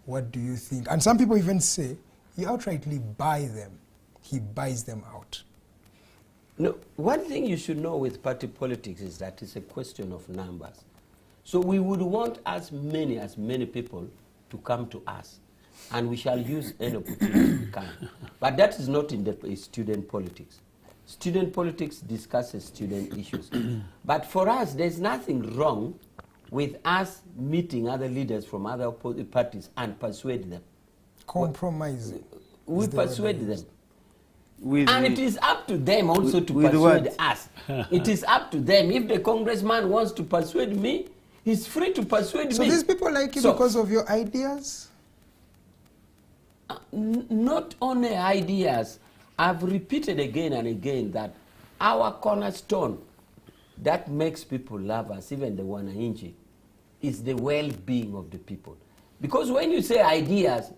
What do you think? And some people even say he outrightly buys them. He buys them out. No, one thing you should know with party politics is that it's a question of numbers. So we would want as many people to come to us, and we shall use any opportunity we can. But that is not in the student politics. Student politics discusses student issues. But for us, there's nothing wrong with us meeting other leaders from other parties and persuade them. Compromising. We persuade them. With And it is up to them also to with persuade what? us. It is up to them. If the congressman wants to persuade me, he's free to persuade So me. these people like you So- because of your ideas? Not only ideas. I've repeated again and again that our cornerstone that makes people love us, even the Wananchi, is the well-being of the people. Because when you say ideas,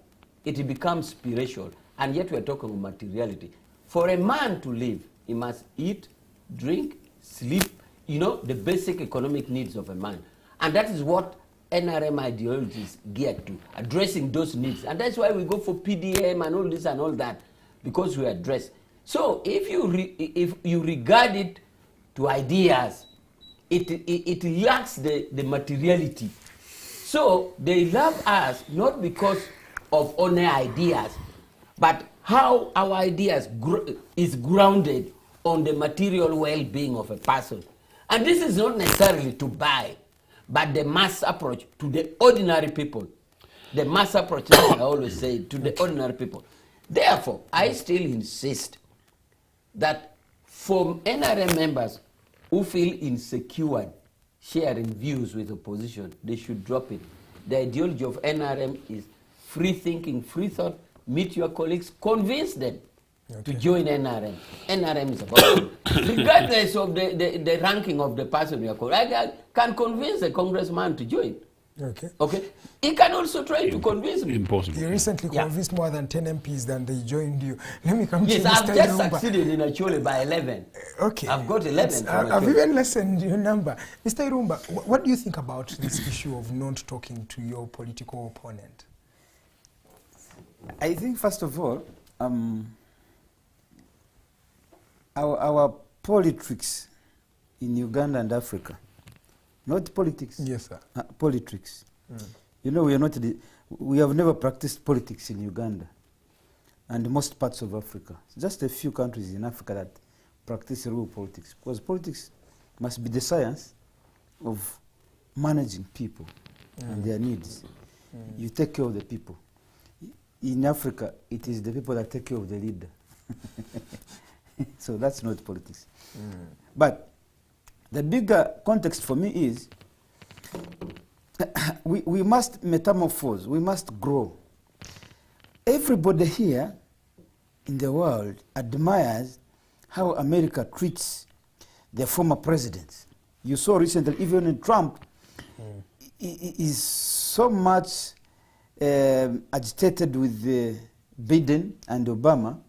it becomes spiritual, and yet we're talking of materiality. For a man to live, he must eat, drink, sleep, the basic economic needs of a man. And that is what NRM ideology is geared to, addressing those needs. And that's why we go for PDM and all this and all that, because we address. So if you regard it to ideas, it lacks the materiality. So they love us not because of only ideas, but how our ideas is grounded on the material well-being of a person. And this is not necessarily to buy, but the mass approach to the ordinary people. The mass approach, I always say, to the ordinary people. Therefore, I still insist that for NRM members who feel insecure sharing views with opposition, they should drop it. The ideology of NRM is free thinking, free thought. Meet your colleagues, convince them to join NRM. NRM is about you. Regardless of the ranking of the person you are calling. I can convince a congressman to join. Okay. He can also try to convince me. Impossible. You recently convinced more than 10 MPs than they joined you. Let me come to Yes, Mr. I've just Irumba. succeeded in Achole by 11. Okay. I've got 11 from I've Achole. even lessened your number. Mr. Irumba, what do you think about this issue of not talking to your political opponent? I think, first of all, our politics in Uganda and Africa, not politics. Yes, sir. Politics. We have never practiced politics in Uganda and most parts of Africa. Just a few countries in Africa that practice real politics, because politics must be the science of managing people and their needs. You take care of the people. In Africa, it is the people that take care of the leader. So that's not politics. But the bigger context for me is we must metamorphose, we must grow. Everybody here in the world admires how America treats their former presidents. You saw recently, even in Trump, is so much agitated with Biden and Obama.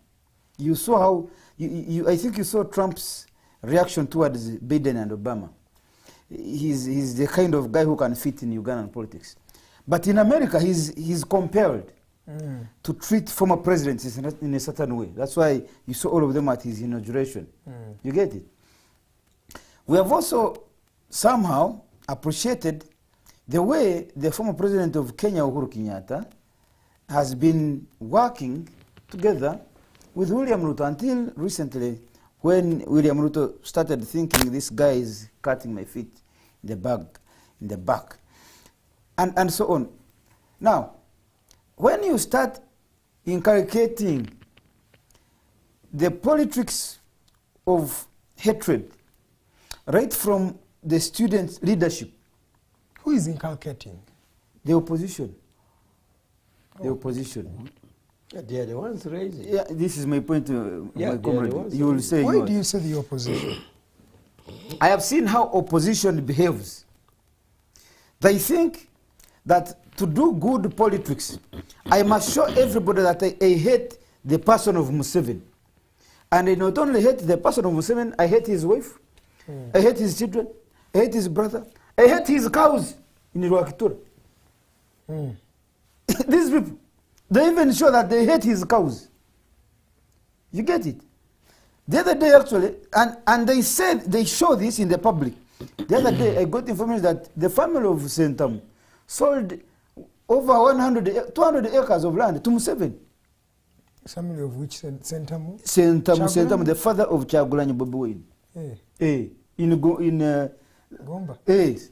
You saw how, I think you saw Trump's reaction towards Biden and Obama. He's the kind of guy who can fit in Ugandan politics. But in America, he's compelled. to treat former presidents in a certain way. That's why you saw all of them at his inauguration. You get it? We have also somehow appreciated the way the former president of Kenya, Uhuru Kenyatta, has been working together with William Ruto until recently, when William Ruto started thinking this guy is cutting my feet in the back, and so on. Now, when you start inculcating the politics of hatred right from the student leadership, Who is inculcating? the opposition, the opposition. Yeah, they are the ones raising. Yeah, this is my point, Yeah, my they are the comrade. ones You will say Why yours. do you say the opposition? I have seen how opposition behaves. They think that to do good politics, I must show everybody that I hate the person of Museveni. And I not only hate the person of Museveni, I hate his wife, I hate his children, I hate his brother, I hate his cows in Rwakitura. These people, they even show that they hate his cows. You get it? The other day, actually, and they said they show this in the public. The other day, I got information that the family of Sentamu sold over 200 acres of land to Museveni. Family of which Sentamu? Sentamu, the father of Kyagulanyi Bobi Wine. In Gomba. Yes.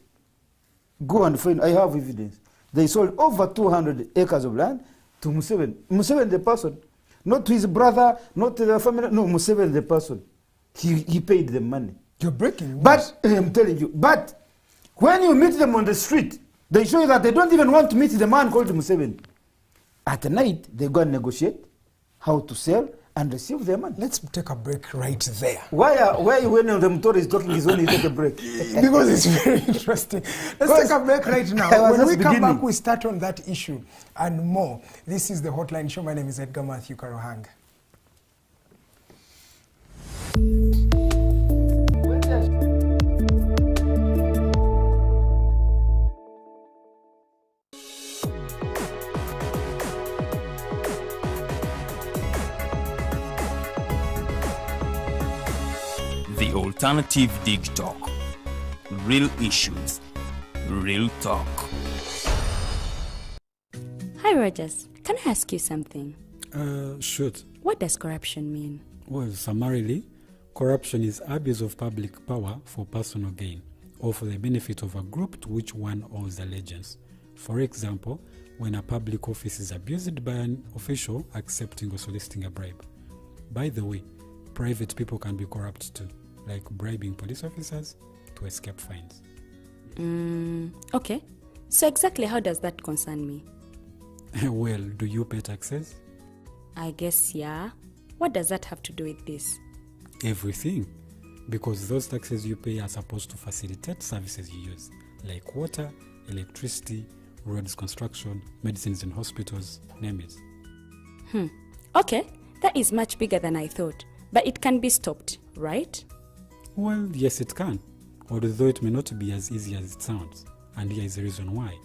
Go and find. I have evidence. They sold over 200 acres of land to Museveni. Museveni, the person, not to his brother, not to the family. No, Museveni, the person. He paid them money. You're breaking news. But I'm telling you, but when you meet them on the street, they show you that they don't even want to meet the man called Museveni. At night, they go and negotiate how to sell and receive their money. Let's take a break right there. Why when the Mutori is talking is when you take a break? Because it's very interesting. Let's take a break right I now. was When we just come beginning. back, we start on that issue and more. This is the Hotline Show. My name is Edgar Mathew Karuhanga. The Alternative Dig Talk. Real issues, real talk. Hi, Rogers. Can I ask you something? Shoot. What does corruption mean? Well, summarily, corruption is abuse of public power for personal gain or for the benefit of a group to which one owes allegiance. For example, when a public office is abused by an official accepting or soliciting a bribe. By the way, private people can be corrupt too, like bribing police officers to escape fines. Okay. So exactly how does that concern me? Well, do you pay taxes? I guess, yeah. What does that have to do with this? Everything. Because those taxes you pay are supposed to facilitate services you use, like water, electricity, roads construction, medicines in hospitals, name it. Okay, that is much bigger than I thought. But it can be stopped, right? Well, yes, it can, although it may not be as easy as it sounds. And here is the reason why.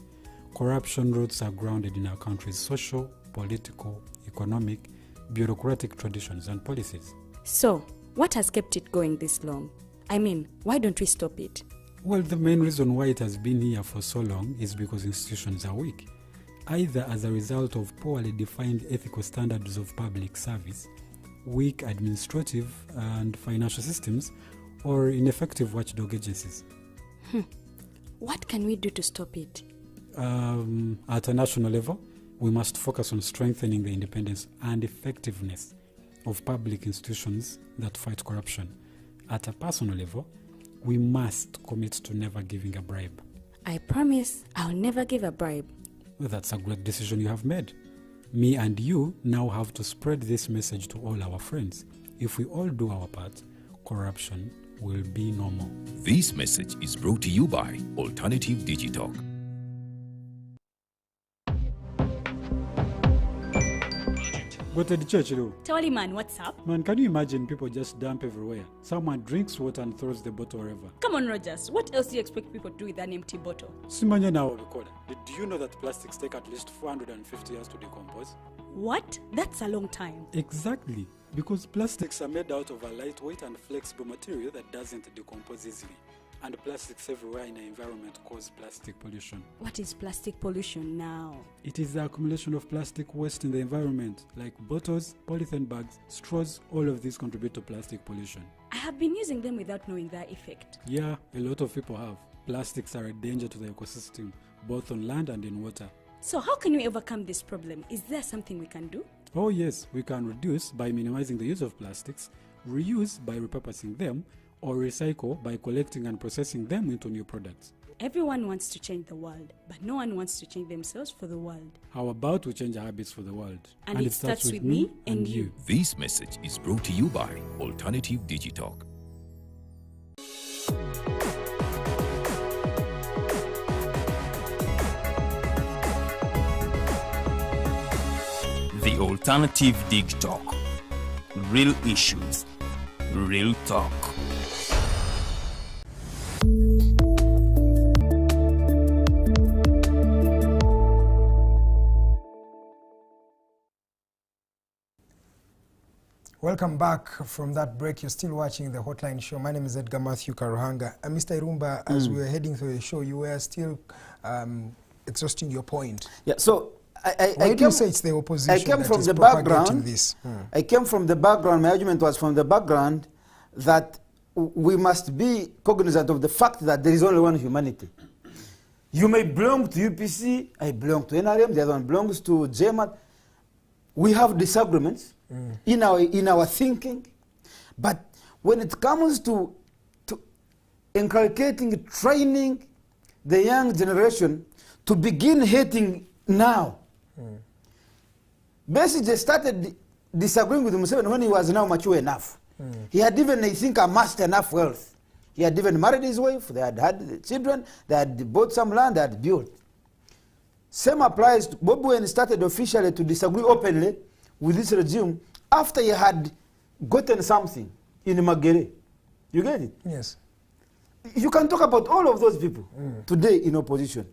Corruption roots are grounded in our country's social, political, economic, bureaucratic traditions and policies. So, what has kept it going this long? I mean, why don't we stop it? Well, the main reason why it has been here for so long is because institutions are weak, either as a result of poorly defined ethical standards of public service, weak administrative and financial systems, or ineffective watchdog agencies. What can we do to stop it? At a national level, we must focus on strengthening the independence and effectiveness of public institutions that fight corruption. At a personal level, we must commit to never giving a bribe. I promise I'll never give a bribe. Well, that's a great decision you have made. Me and you now have to spread this message to all our friends. If we all do our part, corruption will be normal. This message is brought to you by Alternative Digital. Go to the church, though. Tawali man, what's up? Man, can you imagine people just dump everywhere? Someone drinks water and throws the bottle wherever. Come on, Rogers. What else do you expect people to do with an empty bottle? Simanya now, did you know that plastics take at least 450 years to decompose? What? That's a long time. Exactly. Because plastics are made out of a lightweight and flexible material that doesn't decompose easily. And plastics everywhere in the environment cause plastic pollution. What is plastic pollution now? It is the accumulation of plastic waste in the environment, like bottles, polythene bags, straws. All of these contribute to plastic pollution. I have been using them without knowing their effect. Yeah, a lot of people have. Plastics are a danger to the ecosystem, both on land and in water. So how can we overcome this problem? Is there something we can do? Oh yes, we can reduce by minimizing the use of plastics, reuse by repurposing them, or recycle by collecting and processing them into new products. Everyone wants to change the world, but no one wants to change themselves for the world. How about we change our habits for the world? And it starts with me and you. This message is brought to you by Alternative Digitalk. The Alternative Dig Talk. Real issues, real talk. Welcome back from that break. You're still watching the Hotline Show. My name is Edgar Mathew Karuhanga. And Mr. Irumba, as we were heading through the show, you were still exhausting your point. Yeah, so Why do you say it's the opposition I came that from is the propagating background. this? I came from the background. My argument was from the background that we must be cognizant of the fact that there is only one humanity. You may belong to UPC, I belong to NRM, the other one belongs to JMAT. We have disagreements in our thinking, but when it comes to inculcating, training the young generation to begin hating now, basically started disagreeing with Museveni when he was now mature enough. He had even, I think, amassed enough wealth. He had even married his wife, they had had children, they had bought some land, they had built. Same applies to Bob Wine started officially to disagree openly with this regime after he had gotten something in Magere. You get it? Yes. You can talk about all of those people today in opposition.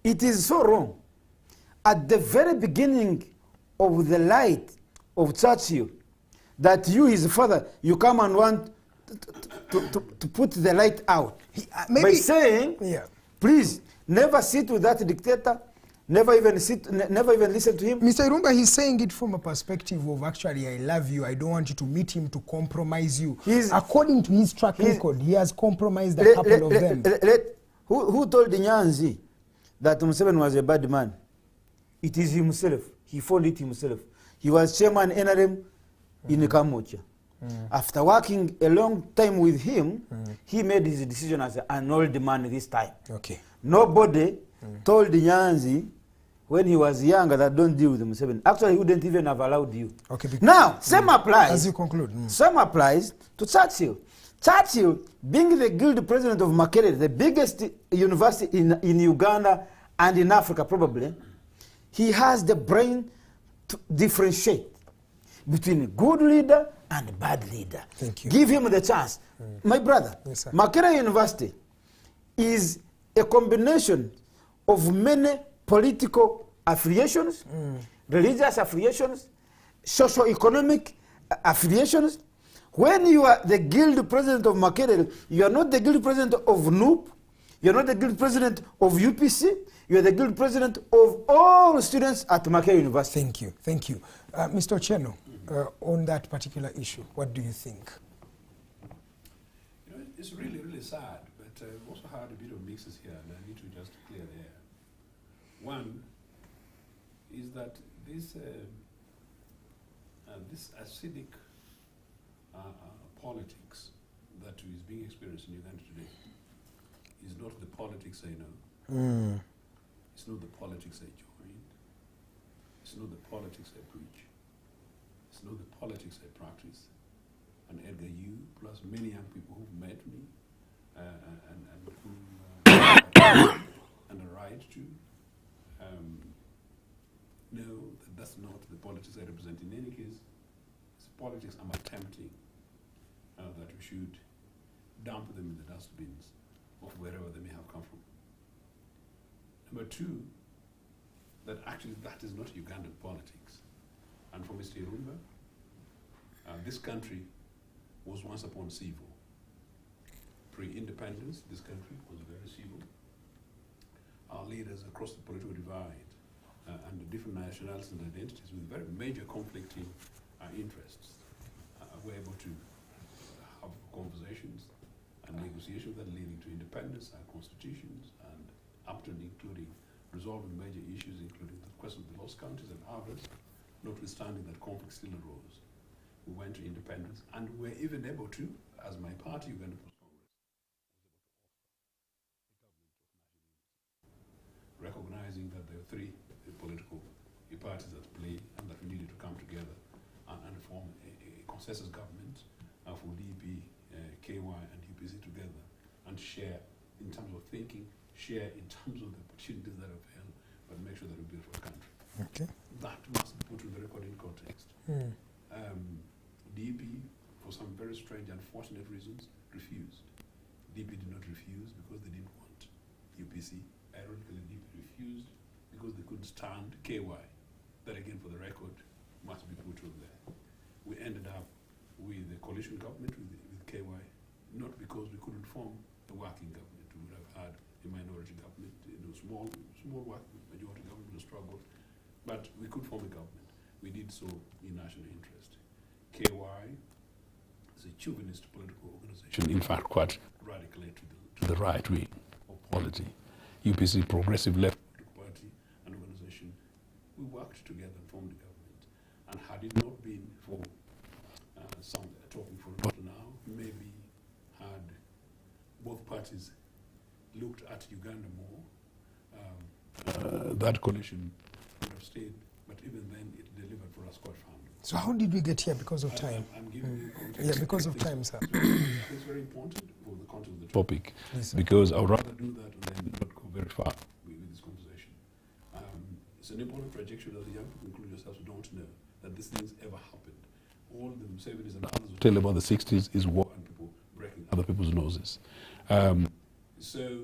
It is so wrong. At the very beginning of the light of Churchill, that you, his father, you come and want to put the light out. By saying, please, never sit with that dictator, never even listen to him. Mr. Irumba, he's saying it from a perspective of actually, I love you, I don't want you to meet him to compromise you. According to his track record, he has compromised a couple of them. Who told the Nyanzi that Museveni was a bad man? It is himself. He found it himself. He was chairman NRM in Kamucha. After working a long time with him, he made his decision as an old man this time. Okay. Nobody told Nyanzi when he was younger that don't deal with Museveni. Actually, he wouldn't even have allowed you. Okay. Now, same applies. As you conclude. Same applies to Churchill. Churchill, being the guild president of Makerere, the biggest university in Uganda and in Africa probably, he has the brain to differentiate between good leader and bad leader. Thank you. Give him the chance. My brother, Yes, sir. Makerere University is a combination of many political affiliations, religious affiliations, socio-economic affiliations. When you are the guild president of Makerere, you are not the guild president of NUP, you are not the guild president of UPC, you are the guild president of all students at Makerere University. Thank you. Thank you. Mr. Ochieno, on that particular issue, what do you think? You know, it's really, really sad, but I've also had a bit of mixes here, and I need to just clear the air. One is that this acidic politics that is being experienced in Uganda today is not the politics I know. It's not the politics I joined. It's not the politics I preach. It's not the politics I practice. And Edgar-U, plus many young people who've met me and who and a right to know that that's not the politics I represent in any case is politics I'm attempting that we should dump them in the dustbins of wherever they may have come from. Number two, that actually that is not Ugandan politics. And for Mr. Irumba, this country was once upon civil. Pre-independence, this country was very civil. Our leaders across the political divide and the different nationalities and identities with very major conflicting interests were able to have conversations and negotiations that leading to independence and constitutions, and up to and including resolving major issues, including the question of the lost counties and others, notwithstanding that conflict still arose. We went to independence and were even able to, as my party, Uganda People's Congress, recognizing that there were three political parties at play and that we needed to come together and form a consensus government for DP, KY and UPC together, and share in terms of thinking, share in terms of the opportunities that avail, but make sure that we build for the country. Okay. That must be put in the record in context. DP, for some very strange, unfortunate reasons, refused. DP did not refuse because they didn't want UPC. Ironically, DP refused because they couldn't stand KY. That again, for the record, must be put on there. We ended up with a coalition government with KY, not because we couldn't form a working government. We would have had a minority government, small working majority government, a struggle, but we could form a government. We did so in national interest. KY is a chauvinist political organization, in fact quite radically to the right wing of polity. UPC, progressive left political party and organization, we worked together and formed a government. And had it not been for some talking for a lot now, maybe had both parties looked at Uganda more, that coalition would have stayed, but even then it delivered for us quite firmly. So how did we get here because of time? I'm giving you context. Yeah, because of time, sir. It's very important for the context of the topic, because I would rather do that and then not go very far with this conversation. It's an important projection that the young people, including yourselves, don't know that these things ever happened. All the 70s and others will tell about the 60s is war and people breaking other people's noses. So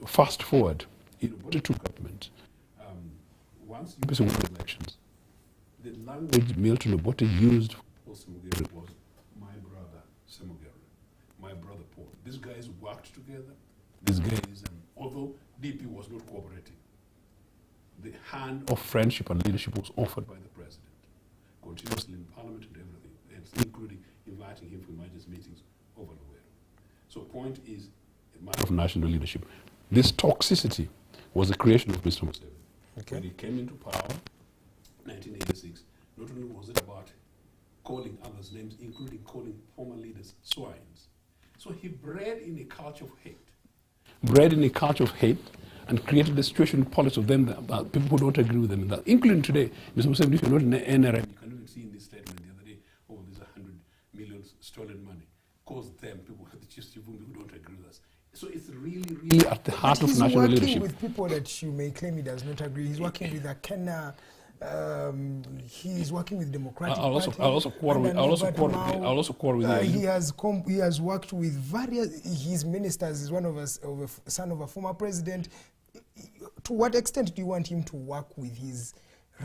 fast forward, Indoja-U government, once UPC won the elections, the language Milton Obote used for Semogere was my brother Semogere, my brother Paul. These guys worked together. These guys, although DP was not cooperating, the hand of friendship and leadership was offered by the president, continuously in parliament and everything, including inviting him for emergency meetings over Luwero. So point is a matter of national leadership. This toxicity was the creation of Mr. Museveni. Okay. When he came into power, 1986, not only was it about calling others names, including calling former leaders swines. So he bred in a culture of hate. And created a situation in politics of them that people who don't agree with them. That, including today, Mr. Museveni, if you're not in the NRM, you can even see in this statement the other day, oh, there's 100 million stolen money. Cause them, people who don't agree with us. So it's really at the heart of national leadership. He's working with people that you may claim he does not agree. He's working with Akena. He's working with Democratic Party. I'll also quarrel with him. He has worked with various. His ministers is one of us, son of a former president. To what extent do you want him to work with his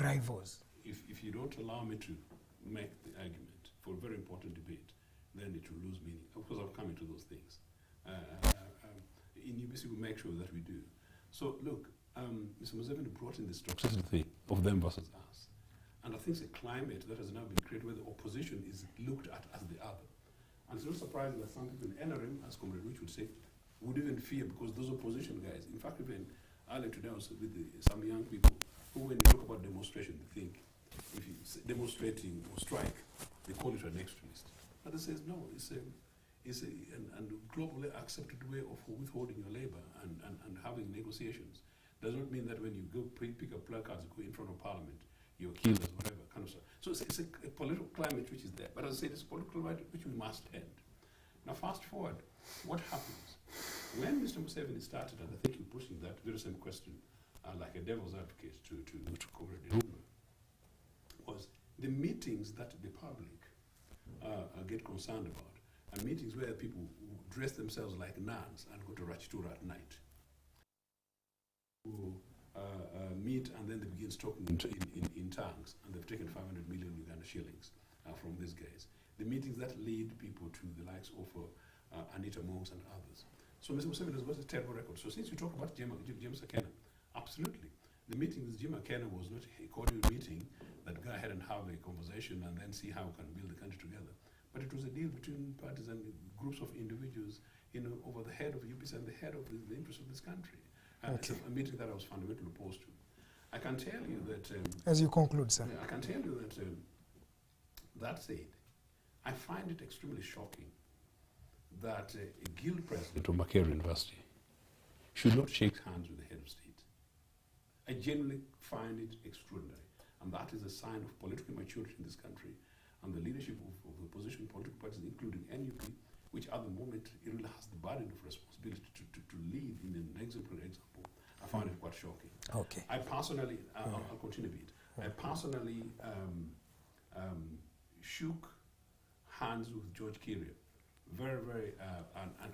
rivals? If you don't allow me to make the argument for a very important debate, then it will lose meaning. Of course, I'm coming to those things. In UPC, we make sure that we do. So look, Mr. Museveni brought in this toxicity of them versus us. And I think it's a climate that has now been created where the opposition is looked at as the other. And it's not surprising that some people in NRM, as Comrade Rich would say, would even fear because those opposition guys, in fact, even earlier today I was with some young people who, when they talk about demonstration, they think if you demonstrating or strike, they call it an extremist. But they says, no, it's a globally accepted way of withholding your labor and having negotiations. Does not mean that when you go pick up placards, go in front of parliament, you're killed or whatever kind of stuff. So it's a political climate which is there. But as I say, it's a political climate which we must end. Now fast forward, what happens? When Mr. Museveni started, and I think you're pushing that very same question, like a devil's advocate to Comrade Irumba, was the meetings that the public get concerned about are meetings where people dress themselves like nuns and go to Rachitura at night. Who meet and then they begin talking in tongues, and they've taken 500 million Uganda shillings from these guys. The meetings that lead people to the likes of Anita Monks and others. So Mr. Museveni has got a terrible record. So since you talk about James Ochieno, absolutely. The meeting with Jim Ochieno was not a cordial meeting that go ahead and have a conversation and then see how we can build the country together. But it was a deal between parties and groups of individuals, over the head of UPC and the head of the interests of this country. It's a meeting that I was fundamentally opposed to. I can tell you that... As you conclude, sir. I can tell you that, that said, I find it extremely shocking that a guild president of Makerere University should not shake hands with the head of state. I genuinely find it extraordinary, and that is a sign of political maturity in this country, and the leadership of the opposition political parties, including NUP, which at the moment it really has the burden of responsibility to lead in an exemplary example. I find it quite shocking. Okay. I personally, I'll continue a bit. I personally shook hands with George Kiria, very, very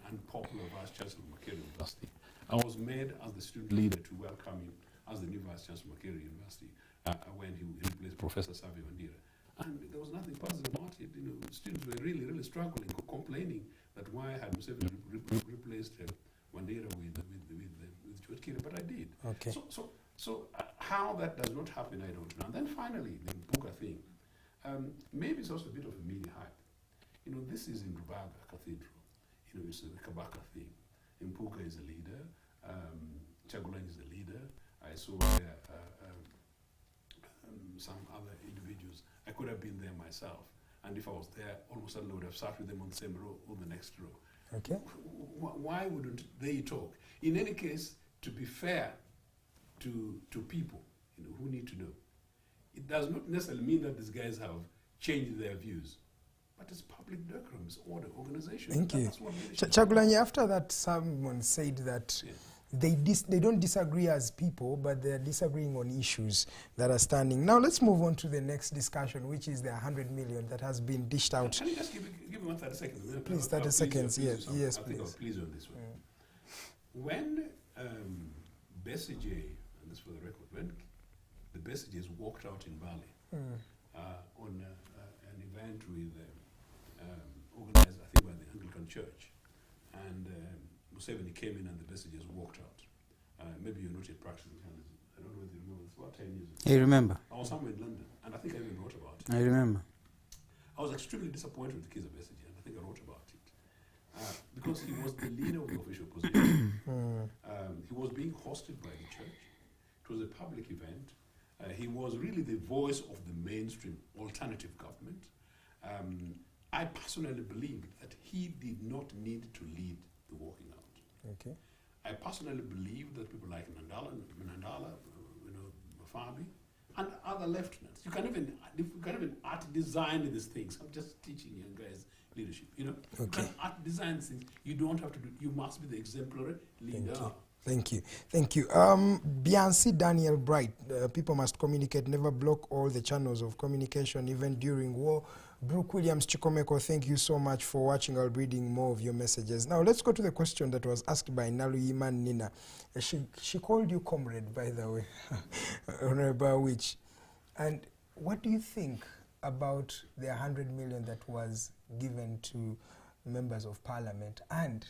unpopular Vice Chancellor of Makerere University. I was made as the student leader to welcome him as the new Vice Chancellor of Makerere University when he replaced Professor Savio Wandira. And there was nothing positive about it. Students were really, really struggling, complaining that why had Museveni replaced Wandira with George Kiria, but I did. Okay. So how that does not happen, I don't know. And then finally, the Mpuga thing. Maybe it's also a bit of a media hype. This is in Rubaga Cathedral. It's a Kabaka thing. Mpuga is a leader. Chagulanyi is the leader. I saw some other individuals. I could have been there myself. And if I was there, almost certainly would have sat with them on the same row or the next row. Okay. Why wouldn't they talk? In any case, to be fair to people who need to know, it does not necessarily mean that these guys have changed their views. But it's public decorum, it's order, organization. Thank you. Chagulanyi, after that, someone said that they don't disagree as people, but they're disagreeing on issues that are standing. Now let's move on to the next discussion, which is the 100 million that has been dished out. Can you just give me 1 30 seconds? Please, 30 seconds, yes, I please. think I'll please you on this one. When Besigye, and this for the record, when the Besigyes walked out in Bali on an event with organized, I think, by the Anglican Church, and Museveni came in and the Besigyes walked out. Maybe you're not yet practicing journalism. I don't know whether you remember. It's about 10 years ago. I remember. I was somewhere in London, and I think I even wrote about it. I remember. I was extremely disappointed with the case of Besigye, and I think I wrote about it. Because he was the leader of the official opposition. He was being hosted by the church. It was a public event. He was really the voice of the mainstream alternative government. I personally believed that he did not need to lead the walking out. Okay. I personally believe that people like Nandala, Mafabi, and other lieutenants, you can even art design these things. I'm just teaching young guys leadership. You can art design things. You don't have to do. You must be the exemplary leader. Thank you. Biancy Daniel Bright, people must communicate, never block all the channels of communication, even during war. Brooke Williams Chikomeko, thank you so much for watching. I'll be reading more of your messages. Now, let's go to the question that was asked by Naluiman Nina. She called you comrade, by the way, Honorable Awich. And what do you think about the 100 million that was given to members of parliament? And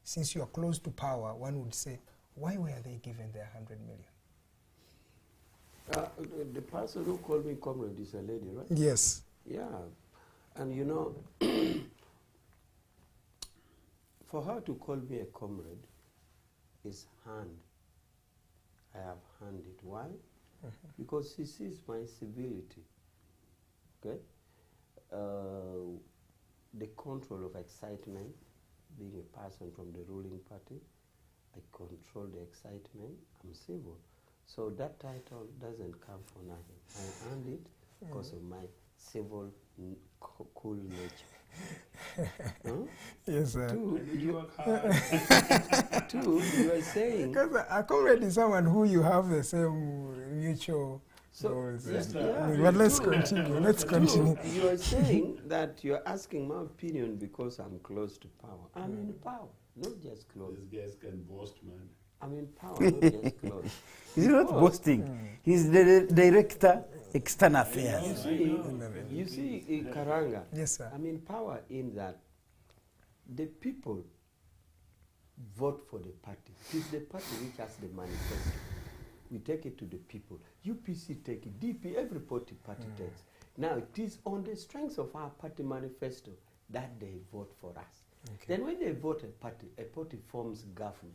since you are close to power, one would say, why were they given the 100 million? The person who called me comrade is a lady, right? Yes. Yeah. And for her to call me a comrade is hand. I have handed. Why? Because she sees my civility. Okay? The control of excitement, being a person from the ruling party, I control the excitement, I'm civil. So that title doesn't come for nothing. I earned it because of my civil, cool nature. Yes, sir. Two, you are saying... Because a comrade is someone who you have the same mutual So, But let's continue. Let's continue. You are saying that you're asking my opinion because I'm close to power. I'm in power, not just close. These guys can boast, man. I'm in power, not just close. He's not boasting. He's the director, external affairs. You see, Karuhanga, Yes, sir. I'm in power in that the people vote for the party. It is the party which has the manifesto. We take it to the people. UPC take it. DP, every party takes. Now, it is on the strength of our party manifesto that they vote for us. Okay. Then when they vote a party forms government.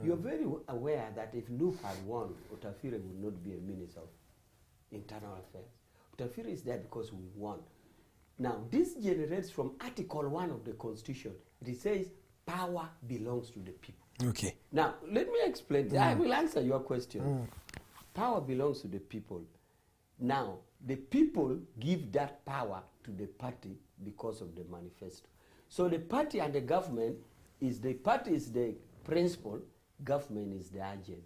You're very aware that if Nup had won, Otafire would not be a minister of internal affairs. Otafire is there because we won. Now, this generates from Article 1 of the Constitution. It says power belongs to the people. Okay. Now, let me explain. I will answer your question. Power belongs to the people. Now, the people give that power to the party because of the manifesto. So the party and the government is the party is the principal, government is the agent.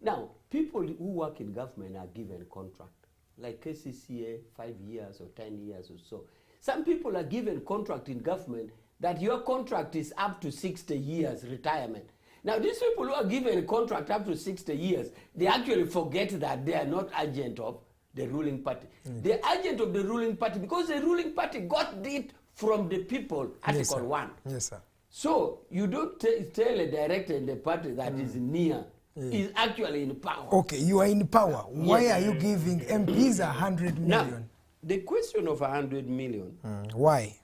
Now, people who work in government are given contract, like KCCA, 5 years or 10 years or so. Some people are given contract in government that your contract is up to 60 years retirement. Now, these people who are given a contract up to 60 years, they actually forget that they are not agent of the ruling party. The agent of the ruling party, because the ruling party got it from the people, Article 1. Yes, sir. So, you don't tell a director in the party that is near, is actually in power. Okay, you are in power. Why are you giving MPs 100 million? Now, the question of 100 million, Why?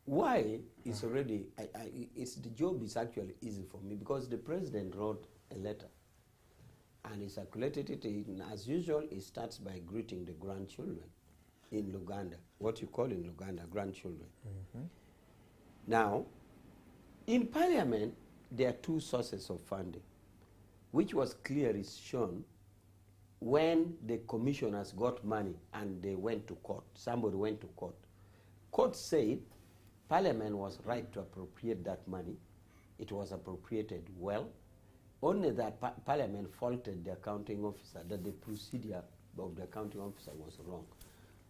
why is already, it's the job is actually easy for me because the president wrote a letter and he circulated it in, as usual, he starts by greeting the grandchildren in Luganda, what you call in Luganda, grandchildren. Now, in parliament, there are two sources of funding, which was clearly shown when the commissioners got money and they went to court. Somebody went to court. Court said Parliament was right to appropriate that money. It was appropriated well. Only that Parliament faulted the accounting officer, that the procedure of the accounting officer was wrong.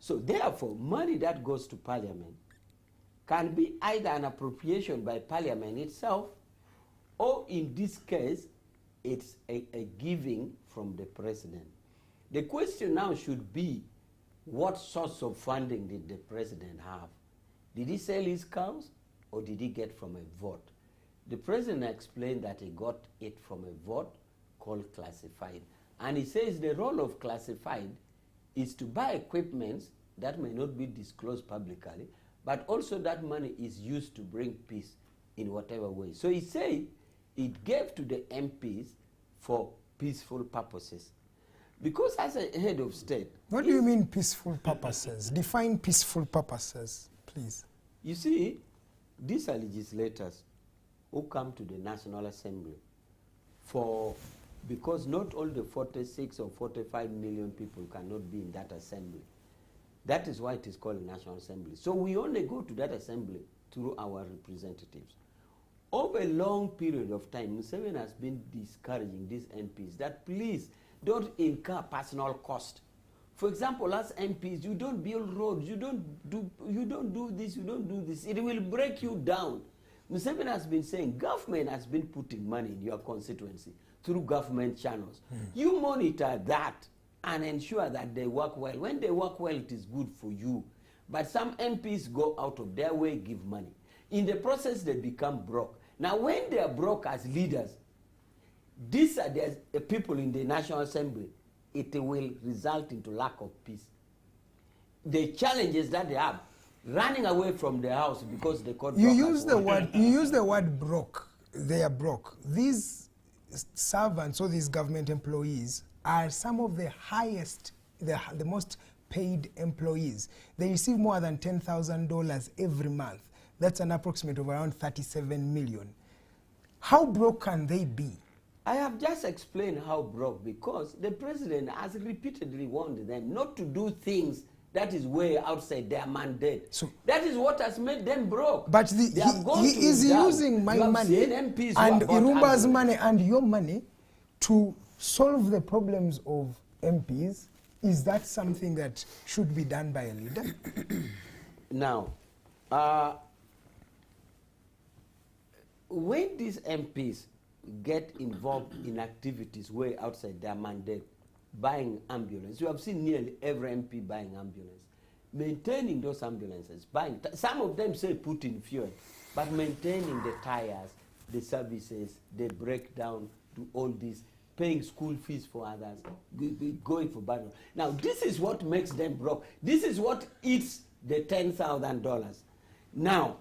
So therefore, money that goes to Parliament can be either an appropriation by Parliament itself, or in this case, it's a giving from the president. The question now should be, what source of funding did the president have? Did he sell his cows, or did he get from a vote? The president explained that he got it from a vote called classified. And he says the role of classified is to buy equipments that may not be disclosed publicly, but also that money is used to bring peace in whatever way. So he said it gave to the MPs for peaceful purposes. Because as a head of state... What do you mean peaceful purposes? Define peaceful purposes, please. You see, these are legislators who come to the National Assembly because not all the 46 or 45 million people cannot be in that assembly. That is why it is called a National Assembly. So we only go to that assembly through our representatives. Over a long period of time, Museveni has been discouraging these MPs that please don't incur personal cost. For example, as MPs, you don't build roads, you don't do this, you don't do this. It will break you down. Museveni has been saying government has been putting money in your constituency through government channels. You monitor that and ensure that they work well. When they work well, it is good for you. But some MPs go out of their way, give money. In the process, they become broke. Now, when they are broke as leaders, these are the people in the National Assembly, it will result into lack of peace. The challenges that they have, running away from the house because they got You use the word broke. They are broke. These servants or these government employees are some of the highest, the most paid employees. They receive more than $10,000 every month. That's an approximate of around 37 million. How broke can they be? I have just explained how broke, because the president has repeatedly warned them not to do things that is way outside their mandate. So that is what has made them broke. But he is using my money and Irumba's money and your money to solve the problems of MPs, is that something that should be done by a leader? Now, when these MPs get involved in activities way outside their mandate, buying ambulance, you have seen nearly every MP buying ambulance, maintaining those ambulances, buying, some of them say put in fuel, but maintaining the tires, the services, the breakdown, do all this, paying school fees for others, going for battle. Now, this is what makes them broke. This is what eats the $10,000. Now,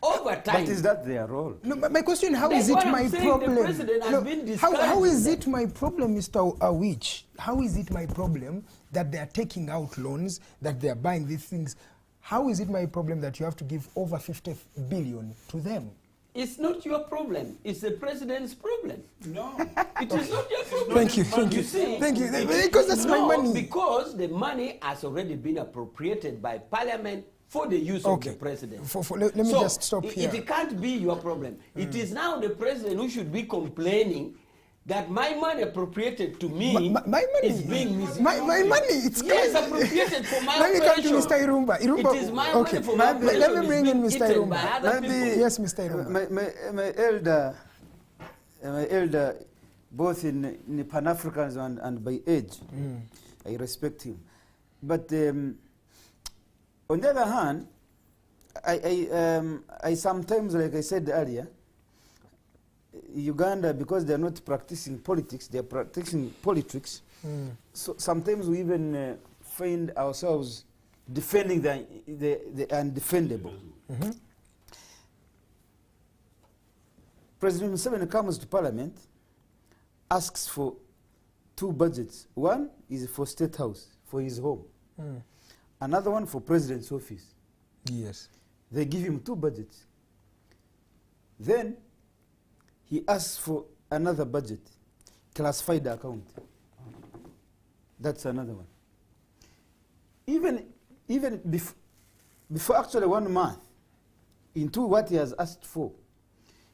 over time. But is that their role? No, but my question, how That's is it what my I'm saying, problem? the president has been how is discouraged. it my problem, Mr. Awich? How is it my problem that they are taking out loans, that they are buying these things? How is it my problem that you have to give over 50 billion to them? It's not your problem. It's the president's problem. No. It is not your problem. Thank you, thank you. See, Thank you. Because that's my money. Because the money has already been appropriated by Parliament for the use of the president. Let me So, just stop here. It can't be your problem. It is now the president who should be complaining that my money appropriated to me my money is being misused. my money, it's Yes, crazy. appropriated for my Let me come to operation. Mr. Irumba. It is my money for my operation. Let me bring in It's Mr. been eaten by Irumba. other people. Yes, Mr. Irumba. My elder, both in Pan-Africans and by age, I respect him. But on the other hand, I sometimes, like I said earlier, Uganda, because they're not practicing politics, they're practicing politics. So sometimes we even find ourselves defending the undefendable. President Museveni comes to Parliament, asks for 2 budgets. One is for State House, for his home. Another one for President's office. Yes. They give him 2 budgets. Then he asks for another budget, classified account. That's another one. Even before actually 1 month into what he has asked for,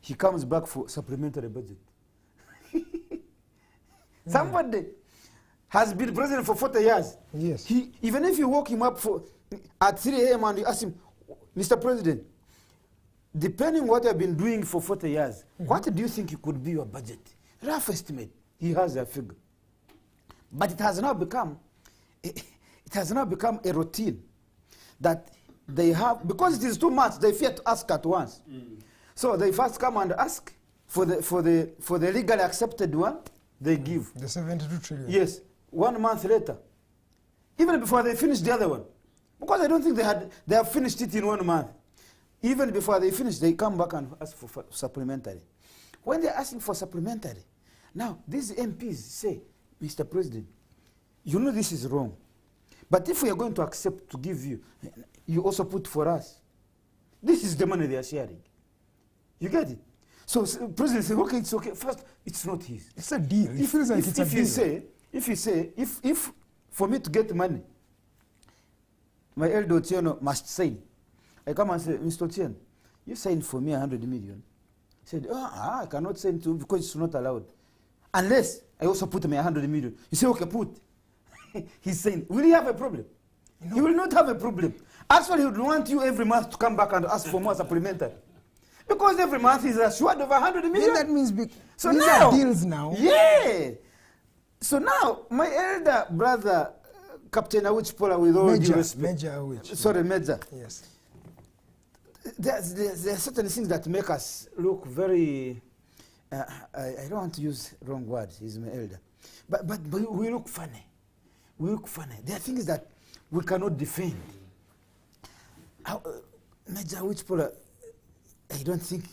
he comes back for supplementary budget. Somebody has been president for 40 years. Yes. Even if you woke him up at 3 a.m. and you ask him, Mr. President, depending what you have been doing for 40 years, what do you think it could be your budget? Rough estimate. He has a figure. But it has now become a routine that they have, because it is too much, they fear to ask at once. So they first come and ask for the legally accepted one, they give. The 72 trillion. Yes. 1 month later, even before they finish the other one, because I don't think they have finished it in 1 month. Even before they finish, they come back and ask for supplementary. When they're asking for supplementary, now these MPs say, Mr. President, you know this is wrong. But if we are going to accept to give you, you also put for us. This is the money they are sharing. You get it? So President says, okay, it's okay. First, it's not his. It's a deal. It feels like it's a deal. If for me to get money, my elder Ochieno must sign. I come and say, Mr. Ochieno, you signed for me 100 million. He said, I cannot sign to him because it's not allowed. Unless I also put my 100 million. You say, okay, put. He's saying, will he have a problem? No. He will not have a problem. Actually, he would want you every month to come back and ask for more supplementary. Because every month he's assured of 100 million. Then that means so these now, are deals now. Yeah. So now, my elder brother, Captain Awich Pollar, with all due respect. Major Awich. Sorry, Major. Yes. There are certain things that make us look very, I don't want to use wrong words, he's my elder. But we look funny. We look funny. There are things that we cannot defend. Major Awich Pollar, I don't think,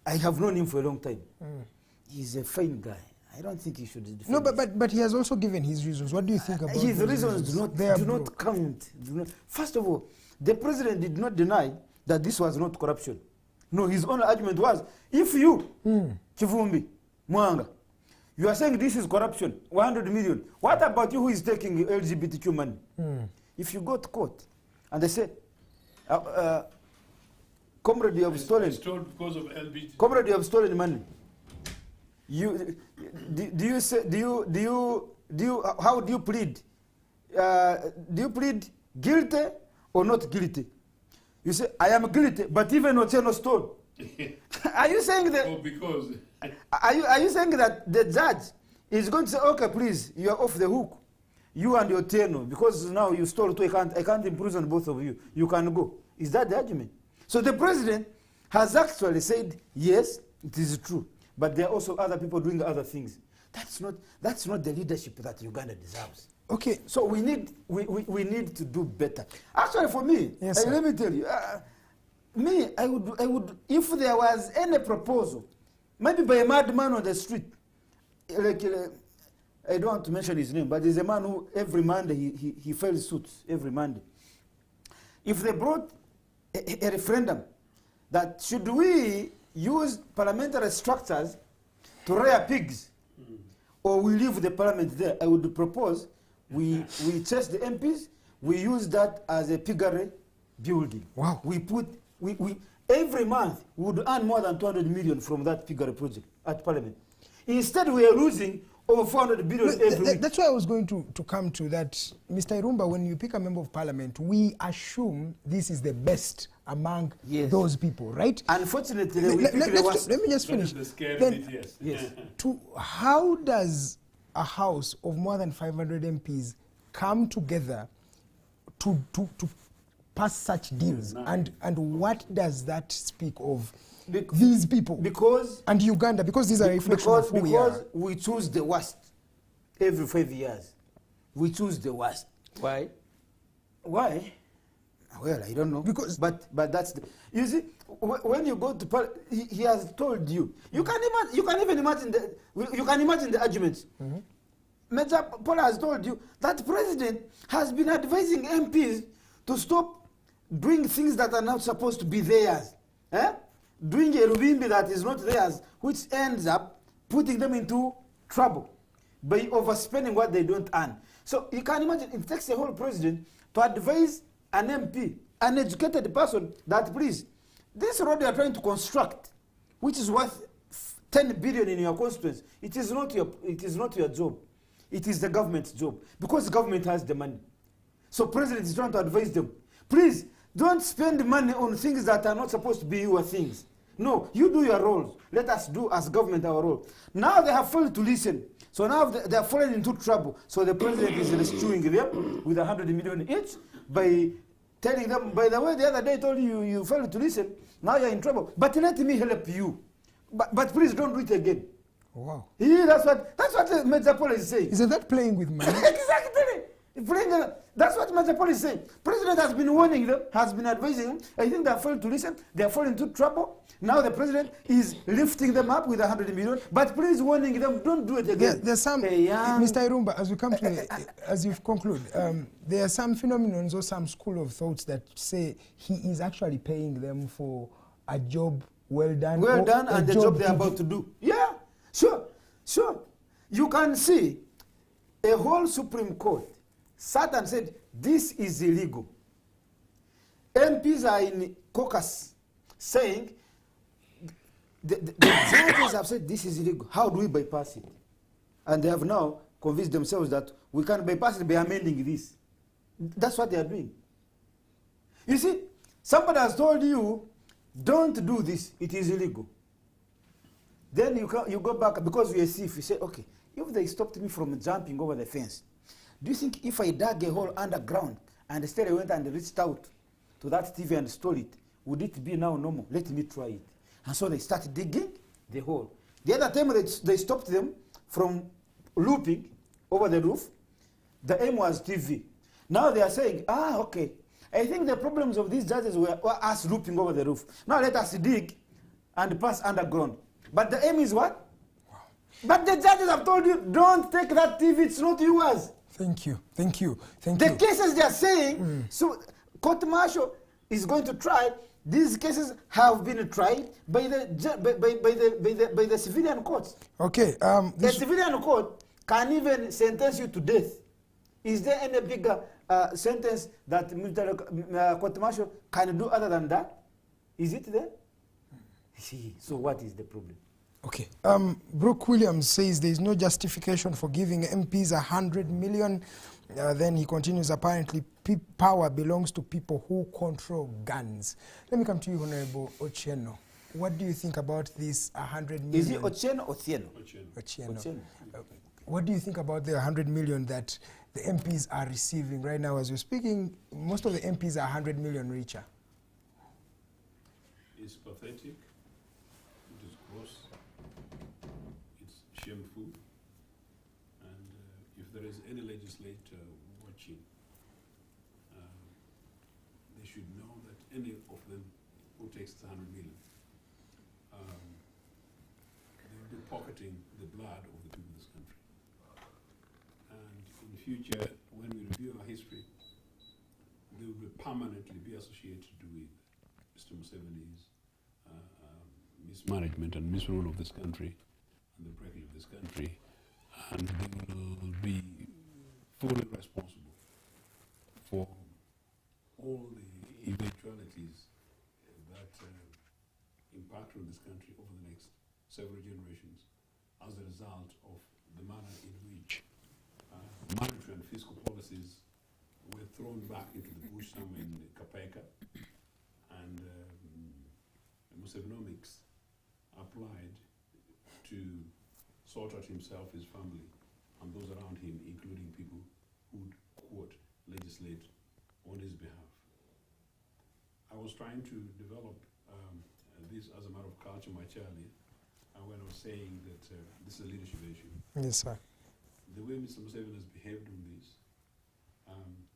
I have known him for a long time. He's a fine guy. I don't think he should defend. No, but he has also given his reasons. What do you think about his reasons? Do not count. First of all, the president did not deny that this was not corruption. No, his own argument was, if you, Chivumbi, Mwanga, you are saying this is corruption, 100 million. What about you who is taking LGBTQ money? If you go to court and they say, comrade, you have stolen. Because of LGBTQ. Comrade, you have stolen money. Do you how do you plead? Do you plead guilty or not guilty? You say, I am guilty, but even Ochieno stole. Are you saying that? Oh, because Are you saying that the judge is going to say, okay, please, you are off the hook, you and your Ochieno, because now you stole too, I can't imprison both of you. You can go. Is that the argument? So the president has actually said, yes, it is true, but there are also other people doing other things. That's not the leadership that Uganda deserves. Okay. So we need to do better. Actually, for me, Yes, sir. let me tell you, I would, if there was any proposal, maybe by a madman on the street, like I don't want to mention his name, but there's a man who every Monday he files suits every Monday. If they brought a referendum that should we use parliamentary structures to rear pigs, or we leave the parliament there, I would propose we chase the MPs, we use that as a piggery building. Wow. We every month we would earn more than 200 million from that piggery project at parliament. Instead, we are losing over 400 billion every week. That's why I was going to come to that. Mr. Irumba, when you pick a member of parliament, we assume this is the best among Yes. those people, right? Unfortunately, we Let pick the worst. me just that finish. is the scary Then, bit, yes. how does a house of more than 500 MPs come together to pass such deals? And what does that speak of these people? Because and Uganda, because these are reflections of who we are. Because we choose the worst every 5 years. We choose the worst. Why? Why? Well, I don't know. But that's the, you see, when you go to he has told you. You can imagine the arguments. Major Pollar has told you that president has been advising MPs to stop doing things that are not supposed to be theirs. Doing a Rubimbi that is not theirs, which ends up putting them into trouble by overspending what they don't earn. So you can imagine it takes a whole president to advise an MP, an educated person, that please, this road you are trying to construct, which is worth 10 billion in your constituency, it is not your job. It is the government's job, because the government has the money. So president is trying to advise them, please, don't spend money on things that are not supposed to be your things. No, you do your roles. Let us do as government our role. Now they have failed to listen. So now they are falling into trouble. So the president is rescuing them with 100 million each by telling them, by the way, the other day I told you, you failed to listen. Now you're in trouble. But let me help you. But please don't do it again. Wow. Yeah, that's what Major Pollar is saying. Isn't that playing with money? Exactly. That's what Major Pollar is saying. President has been warning them, has been advising them. I think they have failed to listen. They are falling into trouble. Now the president is lifting them up with 100 million, but please warning them, don't do it again. There's some, Mr. Irumba, as we come to, as you've concluded, there are some phenomena or some school of thoughts that say he is actually paying them for a job well done. Well done, and the job they're about to do. Yeah, sure. You can see a whole Supreme Court sat and said, this is illegal. MPs are in caucus saying, the judges have said this is illegal. How do we bypass it? And they have now convinced themselves that we can bypass it by amending this. That's what they are doing. You see, somebody has told you, don't do this, it is illegal. Then you go back, because you're a thief, you say, okay, if they stopped me from jumping over the fence, do you think if I dug a hole underground and still I went and reached out to that TV and stole it, would it be now normal? Let me try it. And so they started digging the hole. The other time they stopped them from looping over the roof, the aim was TV. Now they are saying, okay, I think the problems of these judges were us looping over the roof. Now let us dig and pass underground. But the aim is what? Wow. But the judges have told you, don't take that TV, it's not yours. Thank you. The cases they are saying, so court martial is going to try. These cases have been tried by the civilian courts. Okay. The civilian court can even sentence you to death. Is there any bigger sentence that military court martial can do other than that? Is it there? See, so what is the problem? Okay. Brooke Williams says there is no justification for giving MPs 100 million. Then he continues, apparently power belongs to people who control guns. Let me come to you, Honorable Ochieno. What do you think about this 100 million? Is it Ochieno or Thieno? Ochieno. What do you think about the 100 million that the MPs are receiving right now as we're speaking? Most of the MPs are 100 million richer. It's pathetic. It is gross. It's shameful. And if there is any legislator watching, they should know that any of them who takes 100 million, they will be pocketing the blood of the people of this country. And in the future, when we review our history, they will permanently be associated with Mr. Museveni's mismanagement and misrule of this country and the breaking of this country, and they will be fully responsible for all the eventualities that impact on this country over the next several generations as a result of the manner in which monetary and fiscal policies were thrown back into the bush somewhere in Kapeka, and Musevenomics applied to sort out himself, his family, and those around him, including people who would, quote, legislate on his behalf. I was trying to develop this as a matter of culture, my Charlie, when I was saying that this is a leadership issue. Yes, sir. The way Mr. Museveni has behaved on this,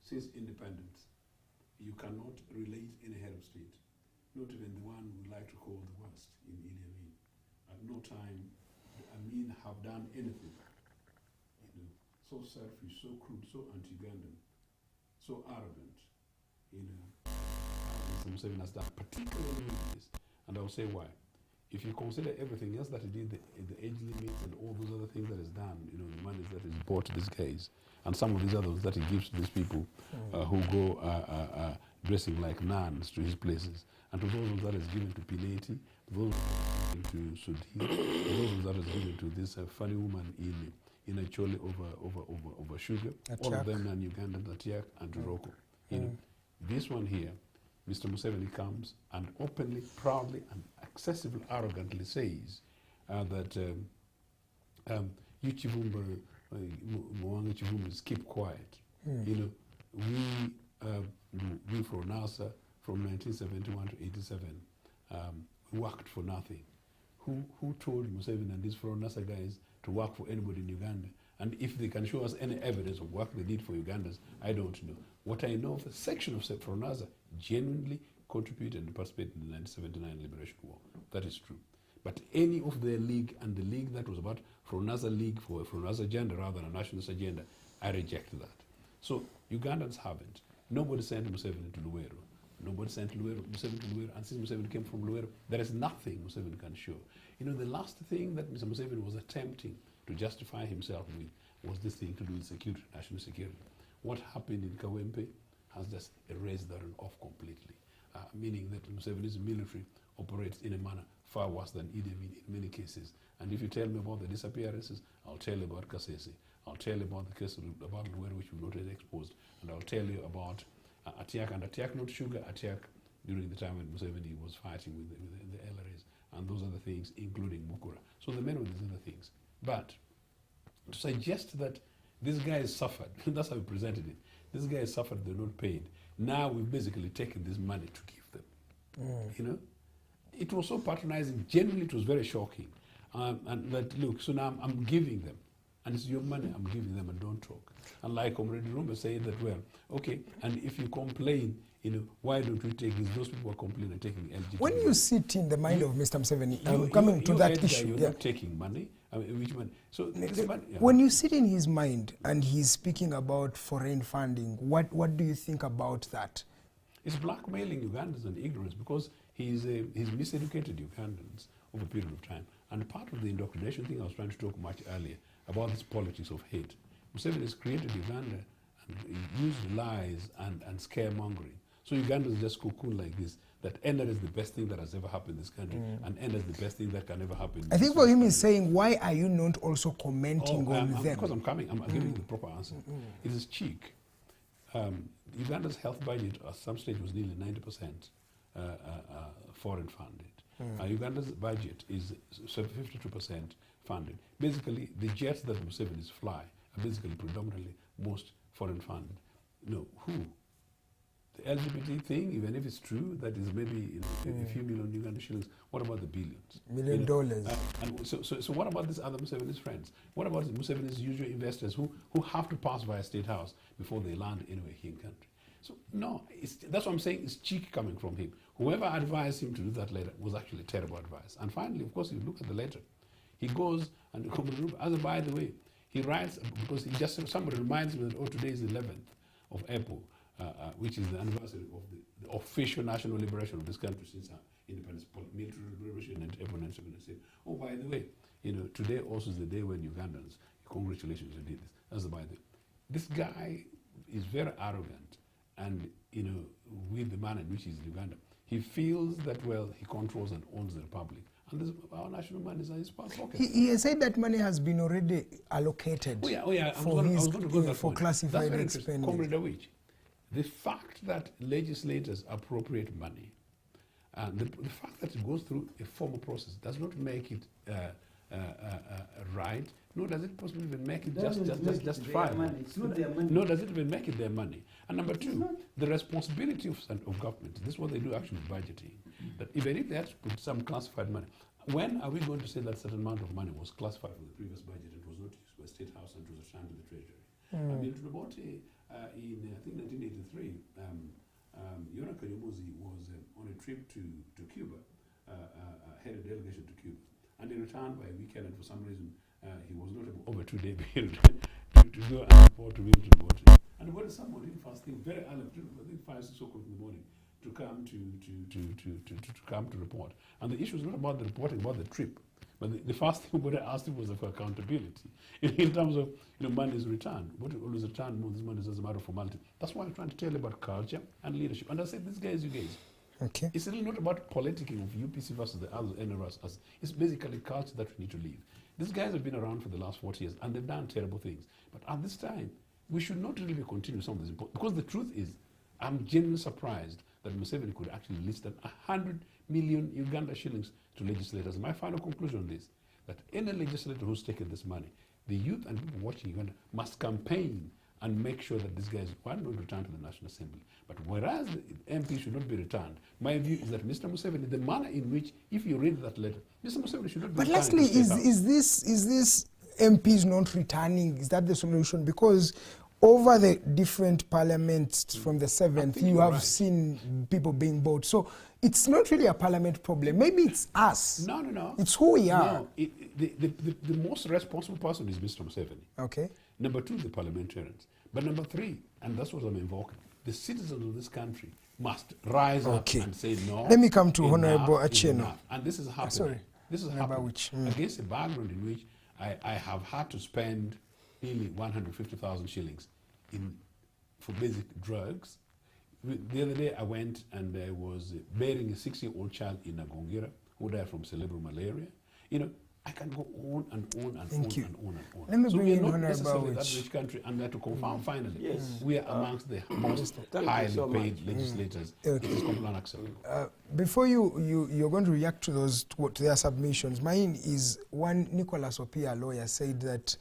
since independence, you cannot relate any head of state, not even the one we like to call the worst in Idi Amin. At no time the Amin have done anything, so selfish, so crude, so anti-Ugandan, so arrogant, Mr. Museveni has done, particularly this. And I'll say why. If you consider everything else that he did, the age limits and all those other things that is done, the money that is bought to these guys, and some of these others that he gives to these people who go dressing like nuns to his places, and to those that is given to Pineti, those to Sudhi, those that is given to this funny woman in a chole over sugar, all of them are Ugandans, Atiak and Turoko. This one here, Mr. Museveni comes and openly, proudly, and excessively arrogantly says that you Chivumba, Mwanga Chivumbas, keep quiet. We from NASA from 1971 to 87 worked for nothing. Who told Museveni and these from NASA guys to work for anybody in Uganda? And if they can show us any evidence of work they did for Ugandans, I don't know. What I know of a section of Fronaza genuinely contributed and participated in the 1979 Liberation War. That is true. But any of their league, and the league that was about Fronaza League for a Fronaza agenda rather than a nationalist agenda, I reject that. So Ugandans haven't. Nobody sent Museveni to Luwero. Nobody sent Museveni to Luwero. And since Museveni came from Luwero, there is nothing Museveni can show. The last thing that Mr. Museveni was attempting to justify himself with was this thing to do with security, national security. What happened in Kawempe has just erased that off completely, meaning that Museveni's military operates in a manner far worse than Idi Amin in many cases. And if you tell me about the disappearances, I'll tell you about Kasese. I'll tell you about the case about Luwero, which we've not yet exposed. And I'll tell you about Atiak, and Atiak, not Sugar, Atiak during the time when Museveni was fighting with the LRAs, and those other things, including Mukura. So the men of these other things. But to suggest that this guy has suffered, that's how we presented it. This guy has suffered, they're not paid. Now we've basically taken this money to give them. It was so patronizing. Generally, it was very shocking. And that, look, so now I'm giving them. And it's your money, I'm giving them, and don't talk. And like Comrade Irumba said that, well, okay, and if you complain, why don't we take this? Those people are complaining, taking LGBT. When you sit in the mind of Mr. Museveni, coming to that issue. You're not taking money. I mean, which money? So when you sit in his mind and he's speaking about foreign funding, what do you think about that? It's blackmailing Ugandans and ignorance, because he's miseducated Ugandans over a period of time. And part of the indoctrination thing I was trying to talk much earlier about this politics of hate. Museveni has created Uganda and used lies and scaremongering. So Ugandans just cocoon like this. that ENER is the best thing that has ever happened in this country, and ENER is the best thing that can ever happen. I think for him is saying, why are you not also commenting on them? Because I'm giving you the proper answer. It is cheek. Uganda's health budget at some stage was nearly 90% foreign funded. Uganda's budget is 52% funded. Basically, the jets that Museveni's fly are basically predominantly most foreign funded. Who? The LGBT thing, even if it's true, that is maybe a few million Uganda shillings. What about the billions? $1 million. And so what about these other Museveni's friends? What about Museveni's usual investors who have to pass via State House before they land anywhere here in country? So no, that's what I'm saying. It's cheek coming from him. Whoever advised him to do that letter was actually terrible advice. And finally, of course, you look at the letter. He goes and as by the way, he writes because somebody reminds me that today is the 11th of April. Which is the anniversary of the official national liberation of this country since our independence, military liberation in April 1976. Oh, by the way, today also is the day when Ugandans, congratulations, you did this. That's the by the way. This guy is very arrogant, and with the manner in which he's in Uganda, he feels that he controls and owns the republic, and our national money is in his pocket. He has said that money has been already allocated. For classified expenditure. Comrade Awich. The fact that legislators appropriate money, and the fact that it goes through a formal process does not make it right, nor does it possibly even make it justifiable. Nor does it even make it their money. And number two, the responsibility of government, this is what they do actually with budgeting, that even if they have to put some classified money, when are we going to say that certain amount of money was classified from the previous budget and was not used by State House and was returned to the Treasury? I mean, in I think 1983, Yona Kanyomozi was on a trip to Cuba, had a delegation to Cuba, and he returned by a weekend, and for some reason he was not able, over 2-day period, to go and report to Milton Botry. And there was someone in first thing very early, I think 5, 6 o'clock in the morning, to come to come to report. And the issue is not about the reporting, about the trip. But the first thing what I asked him was for accountability in terms of money is returned. What you always return, this money is as a matter of formality. That's why I'm trying to tell you about culture and leadership. And I said, these guys, you guys. Okay. It's really not about politicking of UPC versus the other NRS. It's basically culture that we need to leave. These guys have been around for the last 40 years and they've done terrible things. But at this time, we should not really be continuing some of this. Because the truth is, I'm genuinely surprised that Museveni could actually list 100 million Uganda shillings to legislators. My final conclusion on this, that any legislator who's taken this money, the youth and people watching Uganda must campaign and make sure that these guys are not returned to the National Assembly. But whereas the MP should not be returned, my view is that Mr. Museveni, the manner in which, if you read that letter, Mr. Museveni should not be returned. But lastly, is this MPs not returning, is that the solution? Because over the different parliaments from the 7th, you have seen people being bought. So it's not really a parliament problem. Maybe it's us. No. It's who we are. No, the most responsible person is Mr. Museveni. Okay. Number 2, the parliamentarians. But number 3, and that's what I'm invoking, the citizens of this country must rise up and say no. Let me come to Honorable Ochieno. And this is happening. This is happening against a background in which I have had to spend nearly 150,000 shillings for basic drugs. The other day I went and I was bearing a 6-year-old child in Nagongira who died from cerebral malaria. I can go on and on and on and on and on. Let me so bring we are in not Honorable necessarily that rich country, and to confirm finally, we are amongst the most highly paid legislators. It is completely unacceptable. Before you're going to react to those to their submissions, mine is one. Nicholas Opia, lawyer, said that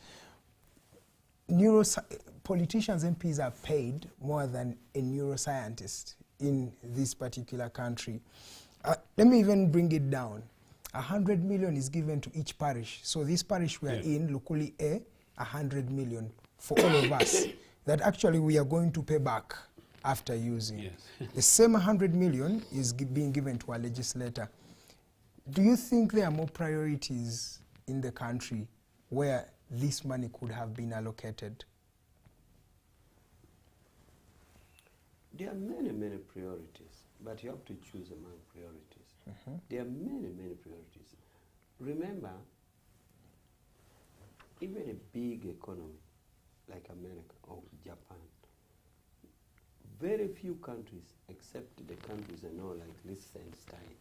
politicians, MPs are paid more than a neuroscientist in this particular country. Let me even bring it down. 100 million is given to each parish. So this parish we are in, Lukuli A, 100 million for all of us. That actually we are going to pay back after using. Yes. The same 100 million is being given to a legislator. Do you think there are more priorities in the country where this money could have been allocated? There are many, many priorities, but you have to choose among priorities. There are many, many priorities. Remember, even a big economy like America or Japan very few countries, except the countries I know like Liechtenstein,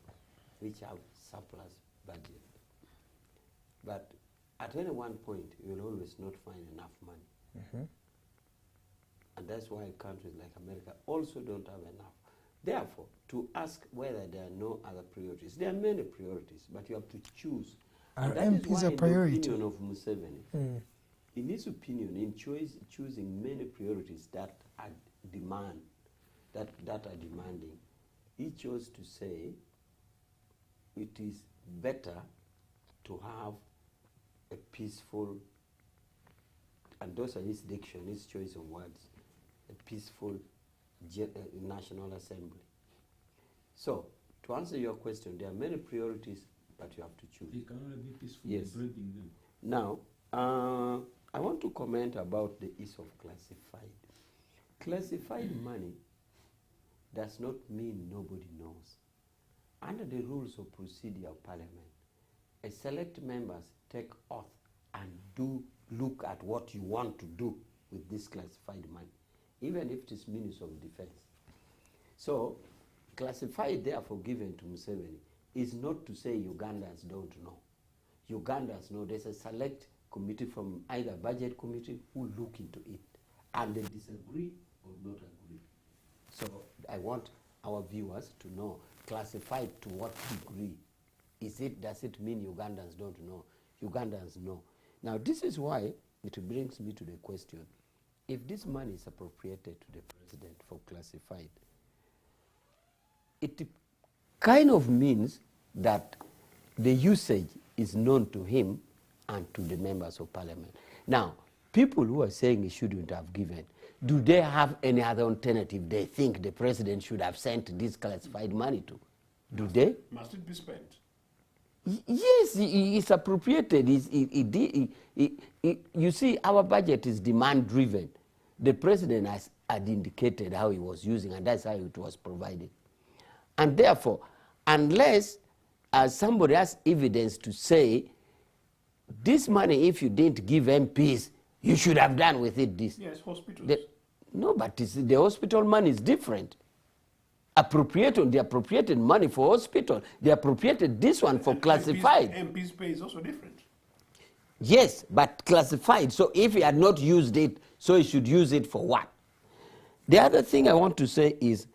which have surplus budget. But at any one point, you will always not find enough money. And that's why countries like America also don't have enough. Therefore, to ask whether there are no other priorities, there are many priorities, but you have to choose. Are That is MPs why a priority? In the opinion of Museveni, in his opinion, in choosing many priorities that are that are demanding, he chose to say it is better to have a peaceful, and those are his diction, his choice of words, a peaceful National Assembly. So, to answer your question, there are many priorities, but you have to choose. It can only be peaceful. Yes. Breaking them. Now, I want to comment about the issue of classified. Classified money does not mean nobody knows. Under the rules of procedure of Parliament, a select members take oath and do look at what you want to do with this classified money, even if it is Minister of Defense. So, classified therefore given to Museveni is not to say Ugandans don't know. Ugandans know. There's a select committee from either budget committee who look into it, and they disagree or not agree. So I want our viewers to know, classified to what degree? Does it mean Ugandans don't know? Ugandans know. Now this is why it brings me to the question, if this money is appropriated to the president for classified, it kind of means that the usage is known to him and to the members of parliament. Now, people who are saying he shouldn't have given, do they have any other alternative they think the president should have sent this classified money to? Do they? Must it be spent? Yes, it's appropriated. You see, our budget is demand-driven. The president had indicated how he was using, and that's how it was provided. And therefore, unless somebody has evidence to say, this money, if you didn't give MPs, you should have done with it this. Yes, hospitals. No, but the hospital money is different. The appropriated money for hospital, they appropriated this one for classified. MPs pay is also different. Yes, but classified. So if he had not used it, so he should use it for what? The other thing I want to say is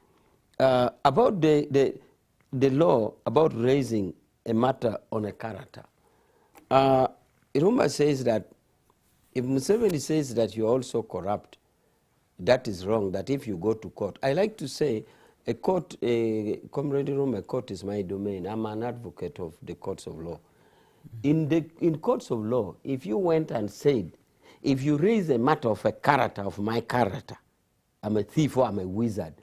about the law about raising a matter on a character. Irumba says that if Museveni says that you're also corrupt, that is wrong, that if you go to court. I like to say, a court, Comrade Irumba, a court is my domain. I'm an advocate of the courts of law. In courts of law, if you went and said, if you raise a matter of a character, of my character, I'm a thief or I'm a wizard,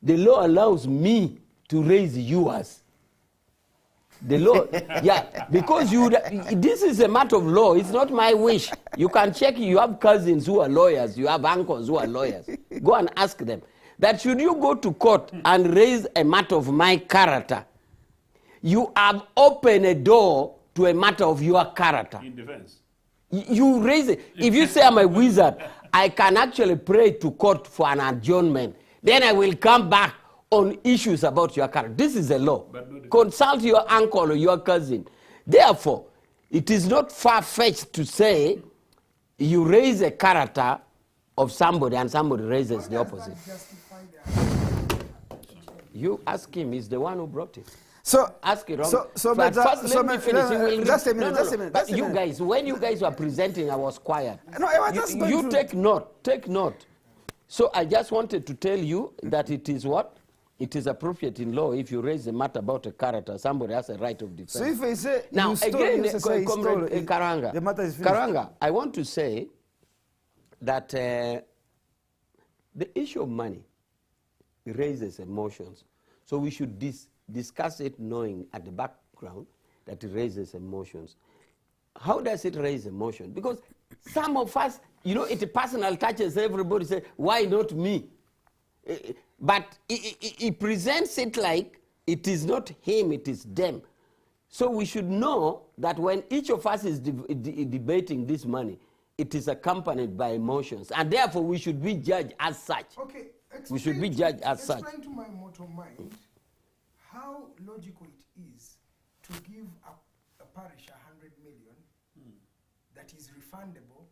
the law allows me to raise yours. The law, yeah, because this is a matter of law. It's not my wish. You can check. You have cousins who are lawyers. You have uncles who are lawyers. Go and ask them that should you go to court and raise a matter of my character, you have opened a door to a matter of your character. In defense. You raise it. If you say I'm a wizard, I can actually pray to court for an adjournment. Then I will come back on issues about your character. This is a law. Consult your uncle or your cousin. Therefore, it is not far-fetched to say you raise a character of somebody and somebody raises the opposite. You ask him, he's the one who brought it. So ask it wrong. But first, let me finish. Just a minute. But you guys, when you guys were presenting, I was quiet. No, I was just going you to take note. Take note. So I just wanted to tell you that it is what? It is appropriate in law if you raise a matter about a character, somebody has a right of defense. So if I say now you stole, again, you say Comrade stole, Karanga, the matter is finished. Karanga, I want to say that the issue of money raises emotions. So we should discuss it knowing at the background that it raises emotions. How does it raise emotion? Because some of us, it personal touches everybody, say, why not me? But he presents it like it is not him, it is them. So we should know that when each of us is debating this money, it is accompanied by emotions. And therefore we should be judged as such. Okay, We should be judged as such. Explain to my mortal mind how logical it is to give a parish 100 million that is refundable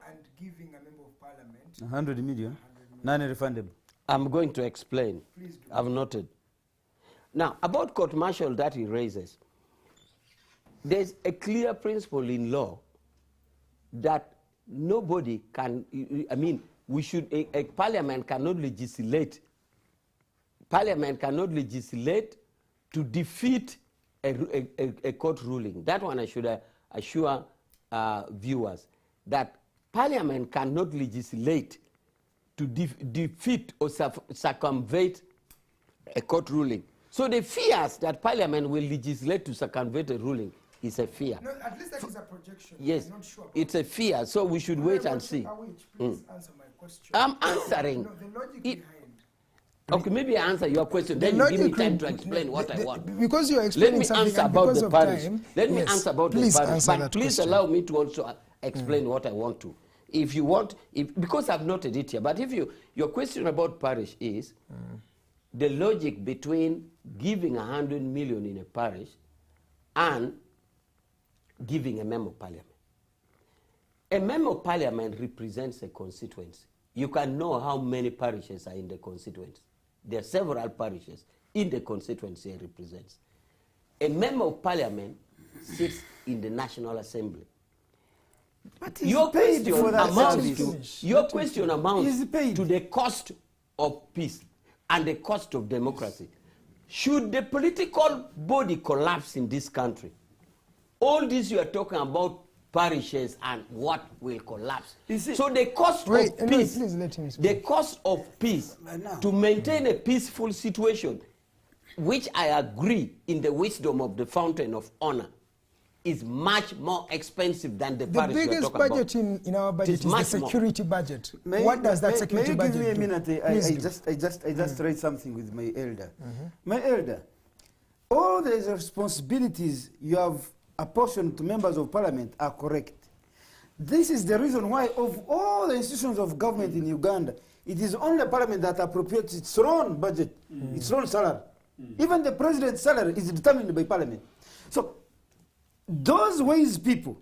and giving a member of parliament 100 million, non-refundable. I'm going to explain. Please do. I've noted. Now, about court martial that he raises, there's a clear principle in law that nobody can, I mean, we should, a parliament cannot legislate. Parliament cannot legislate to defeat a court ruling. That one I should assure viewers, that parliament cannot legislate to defeat or circumvent a court ruling. So the fears that parliament will legislate to circumvent a ruling is a fear. No, at least that is a projection. Yes, I'm not sure about it's a fear, so we should wait and see. Awich, please answer my question. I'm answering. No, the logic behind. Okay, maybe I answer your question, then you give me time to explain what I want. Because you're Let explaining me something answer and about because the of parish. time. Let me yes, answer about the please parish, answer but that please question. allow me to also explain what I want to. If you want, because I've noted it here, but if your question about parish is the logic between giving 100 million in a parish and giving a member of parliament. A member of parliament represents a constituency. You can know how many parishes are in the constituency. There are several parishes in the constituency it represents. A member of parliament sits in the National Assembly. But Your question service. your question amounts He's paid. to the cost of peace and the cost of democracy. Should the political body collapse in this country, all this you are talking about parishes and what will collapse. So the cost of peace, please let him speak. the cost of peace to maintain a peaceful situation, which I agree in the wisdom of the fountain of honor, is much more expensive than the parish you're biggest talking budget about. in our budget is the security budget. What does that security budget do? May you give me a minute? I Please do. just read something with my elder. My elder, all the responsibilities you have apportioned to members of parliament are correct. This is the reason why of all the institutions of government in Uganda, it is only parliament that appropriates its own budget, its own salary. Even the president's salary is determined by parliament. So those wise people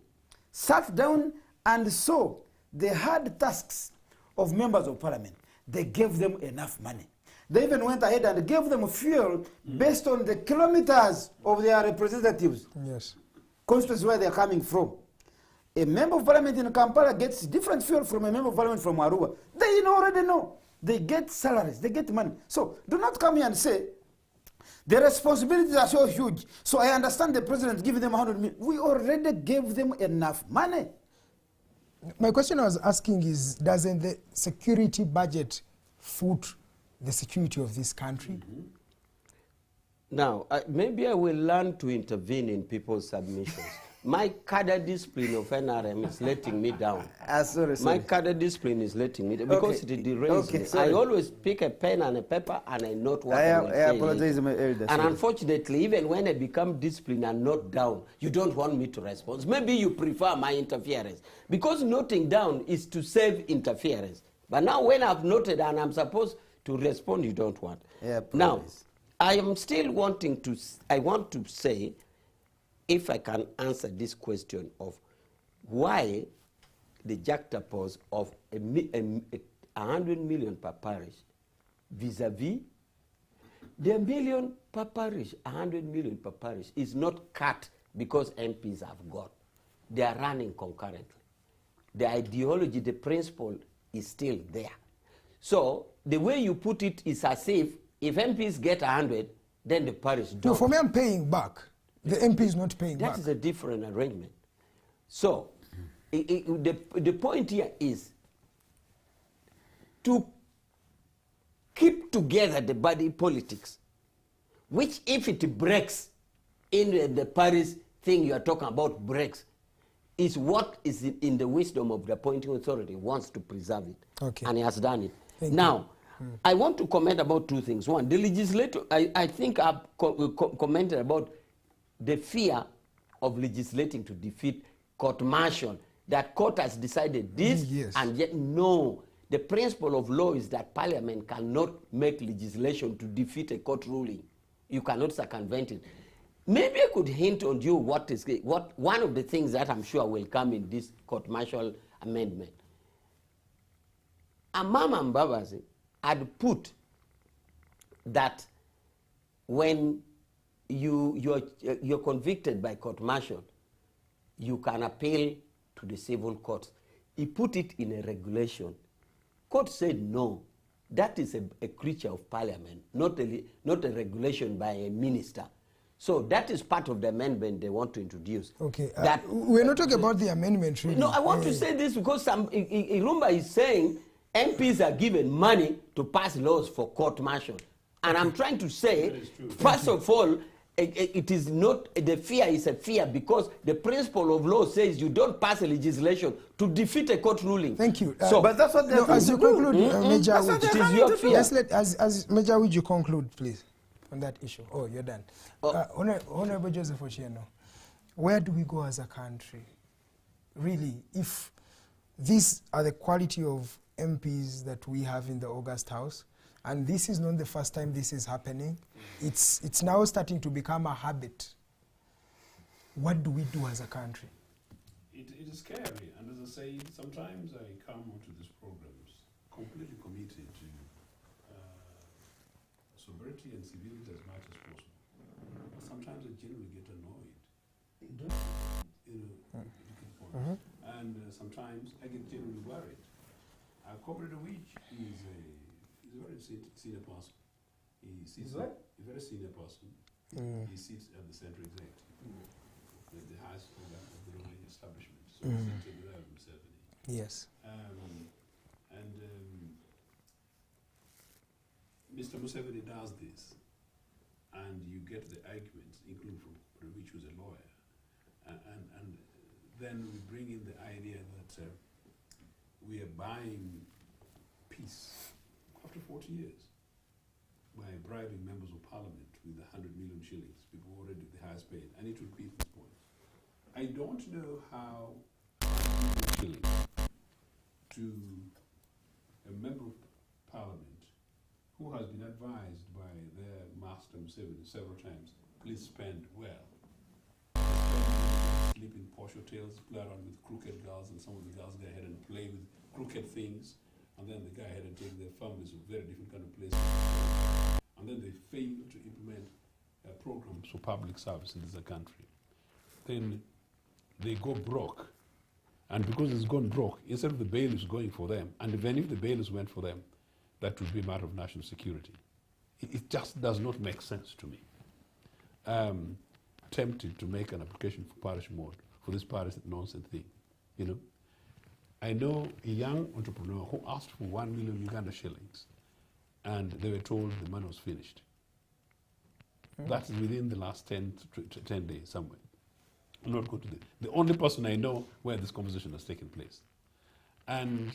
sat down and saw the hard tasks of members of parliament. They gave them enough money. They even went ahead and gave them fuel based on the kilometers of their representatives. Yes. Constituency where they are coming from. A member of parliament in Kampala gets different fuel from a member of parliament from Aruba. They already know. They get salaries, they get money. So do not come here and say, the responsibilities are so huge. So I understand the president giving them 100 million. We already gave them enough money. My question I was asking is, doesn't the security budget foot the security of this country? Now, maybe I will learn to intervene in people's submissions. My cadre discipline of NRM is letting me down. Sorry. My cadre discipline is letting me down because it derails me. Sorry. I always pick a pen and a paper and I note what I will say apologize, later. my elder. And Sorry. unfortunately, even when I become disciplined and not down, you don't want me to respond. Maybe you prefer my interference. Because noting down is to save interference. But now when I've noted and I'm supposed to respond, you don't want. Now, I am still wanting to, I want to say, if I can answer this question of why the juxtapose of 100 million per parish vis-a-vis the million per parish, 100 million per parish is not cut because MPs have got. They are running concurrently. The ideology, the principle is still there. So the way you put it is as if MPs get 100, then the parish don't. No, for me, I'm paying back. The MP is not paying back. That is a different arrangement. So the point here is to keep together the body politics, which if it breaks in the parish thing you are talking about breaks, is what is in the wisdom of the appointing authority wants to preserve it. Okay. And he has done it. Thank now, I want to comment about two things. One, the legislator, I think I've commented about the fear of legislating to defeat court martial, that court has decided this, Yes. and yet no. the principle of law is that Parliament cannot make legislation to defeat a court ruling. You cannot circumvent it. Maybe I could hint on you what one of the things that I'm sure will come in this court martial amendment. Amama Mbabazi had put that when you're convicted by court martial, you can appeal to the civil courts. He put it in a regulation. Court said no. That is a creature of Parliament, not a regulation by a minister. So that is part of the amendment they want to introduce. Okay, that, we're not talking about the amendment, really. No, I want to say this because Irumba is saying MPs are given money to pass laws for court martial. And I'm trying to say, first of all, it is not, the fear is a fear because the principle of law says you don't pass a legislation to defeat a court ruling. Thank you. So, but that's what they're as you conclude, Major That's what Awich, it is your fear. let's let, as Major Awich, you conclude, please, on that issue. Oh, you're done. Honorable Joseph Ochieno, where do we go as a country? Really, if these are the quality of MPs that we have in the August House, and this is not the first time this is happening, it's now starting to become a habit. What do we do as a country? It is scary, and as I say, sometimes I come onto these programs completely committed to sovereignty and civility as much as possible. But sometimes I genuinely get annoyed. And sometimes I get genuinely worried. Comrade Awich is a very senior person. He sits a very senior person. He sits at the central executive, the highest organ of the ruling establishment. So he sits in there with Museveni. Yes. Mr. Museveni does this, and you get the arguments, including from Awich, who's a lawyer, and then we bring in the idea that we are buying peace after 40 years by bribing members of parliament with 100 million shillings, people already the highest paid. I need to repeat this point. I don't know how 100 million shillings to a member of parliament who has been advised by their master Museveni several times, please spend well. Sleep in posh hotels, play around with crooked girls, and some of the girls go ahead and play with crooked things, and then they go ahead and take their families to very different kind of places. And then they fail to implement programs for public service in this country. Then they go broke. And because it's gone broke, instead of the bailiffs going for them, and even if the bailiffs went for them, that would be a matter of national security. It just does not make sense to me. Tempted to make an application for parish mode for this parish nonsense thing. You know, I know a young entrepreneur who asked for 1 million Uganda shillings, and they were told the money was finished. That's within the last 10 days somewhere. I'm not going to the only person I know where this conversation has taken place. And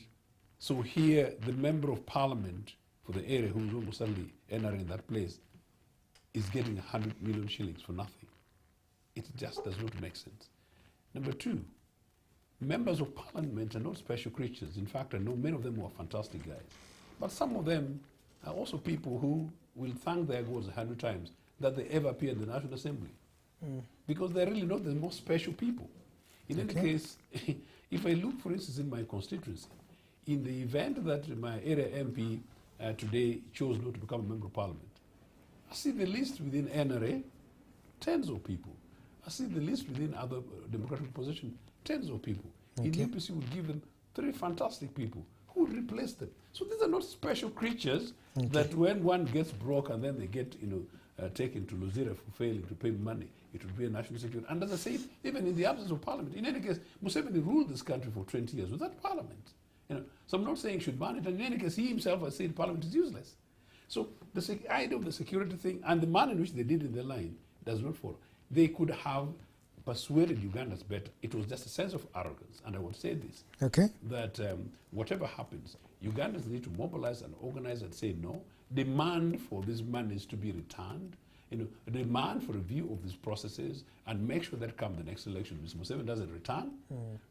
so here, the member of parliament for the area who's almost suddenly entering that place is getting 100 million shillings for nothing. It just does not make sense. Number two, members of parliament are not special creatures. In fact, I know many of them who are fantastic guys. But some of them are also people who will thank their gods 100 times that they ever appear in the National Assembly. Because they're really not the most special people. In any case, if I look, for instance, in my constituency, in the event that my area MP today chose not to become a member of parliament, I see the list within NRA, tens of people. I see the list within other democratic positions, tens of people. In the UPC would give them 3 fantastic people who would replace them. So these are not special creatures that when one gets broke and then they get, taken to Luzira for failing to pay money, it would be a national security. And as I say, even in the absence of parliament, in any case, Museveni ruled this country for 20 years without parliament. So I'm not saying he should ban it, and in any case, he himself has said parliament is useless. So the idea of the security thing and the manner in which they did in the line does not follow. They could have persuaded Ugandans better. It was just a sense of arrogance. And I would say this, that whatever happens, Ugandans need to mobilize and organize and say no. Demand for these monies to be returned. demand for review of these processes and make sure that come the next election, Mr. Museveni doesn't return,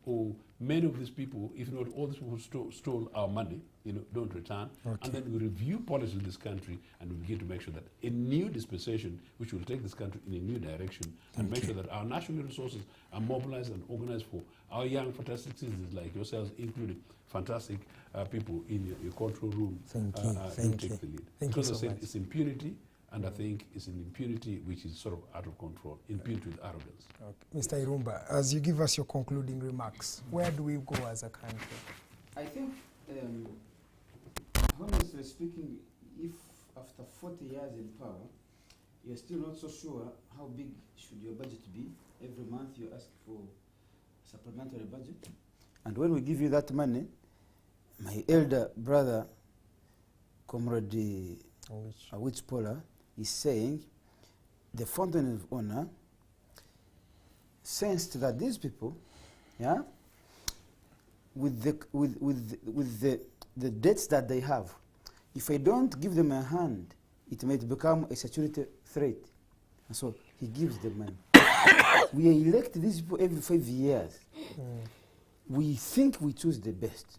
or many of these people, if not all these people who stole our money, don't return. And then we review policy in this country and we begin to make sure that a new dispensation, which will take this country in a new direction, and make sure that our national resources are mobilized and organized for our young, fantastic citizens like yourselves, including fantastic people in your control room. Thank you. Thank you. The lead. Thank because you I so said much. it's impunity, and I think it's an impunity which is sort of out of control, impunity with arrogance. Mr. Irumba, as you give us your concluding remarks, where do we go as a country? I think, honestly speaking, if after 40 years in power, you're still not so sure how big should your budget be, every month you ask for supplementary budget. And when we give you that money, my elder brother, Comrade Awich Pollar, is saying the Fountain of Honor sensed that these people, with the debts that they have, if I don't give them a hand, it might become a security threat. And so he gives them money. We elect these people every 5 years. We think we choose the best.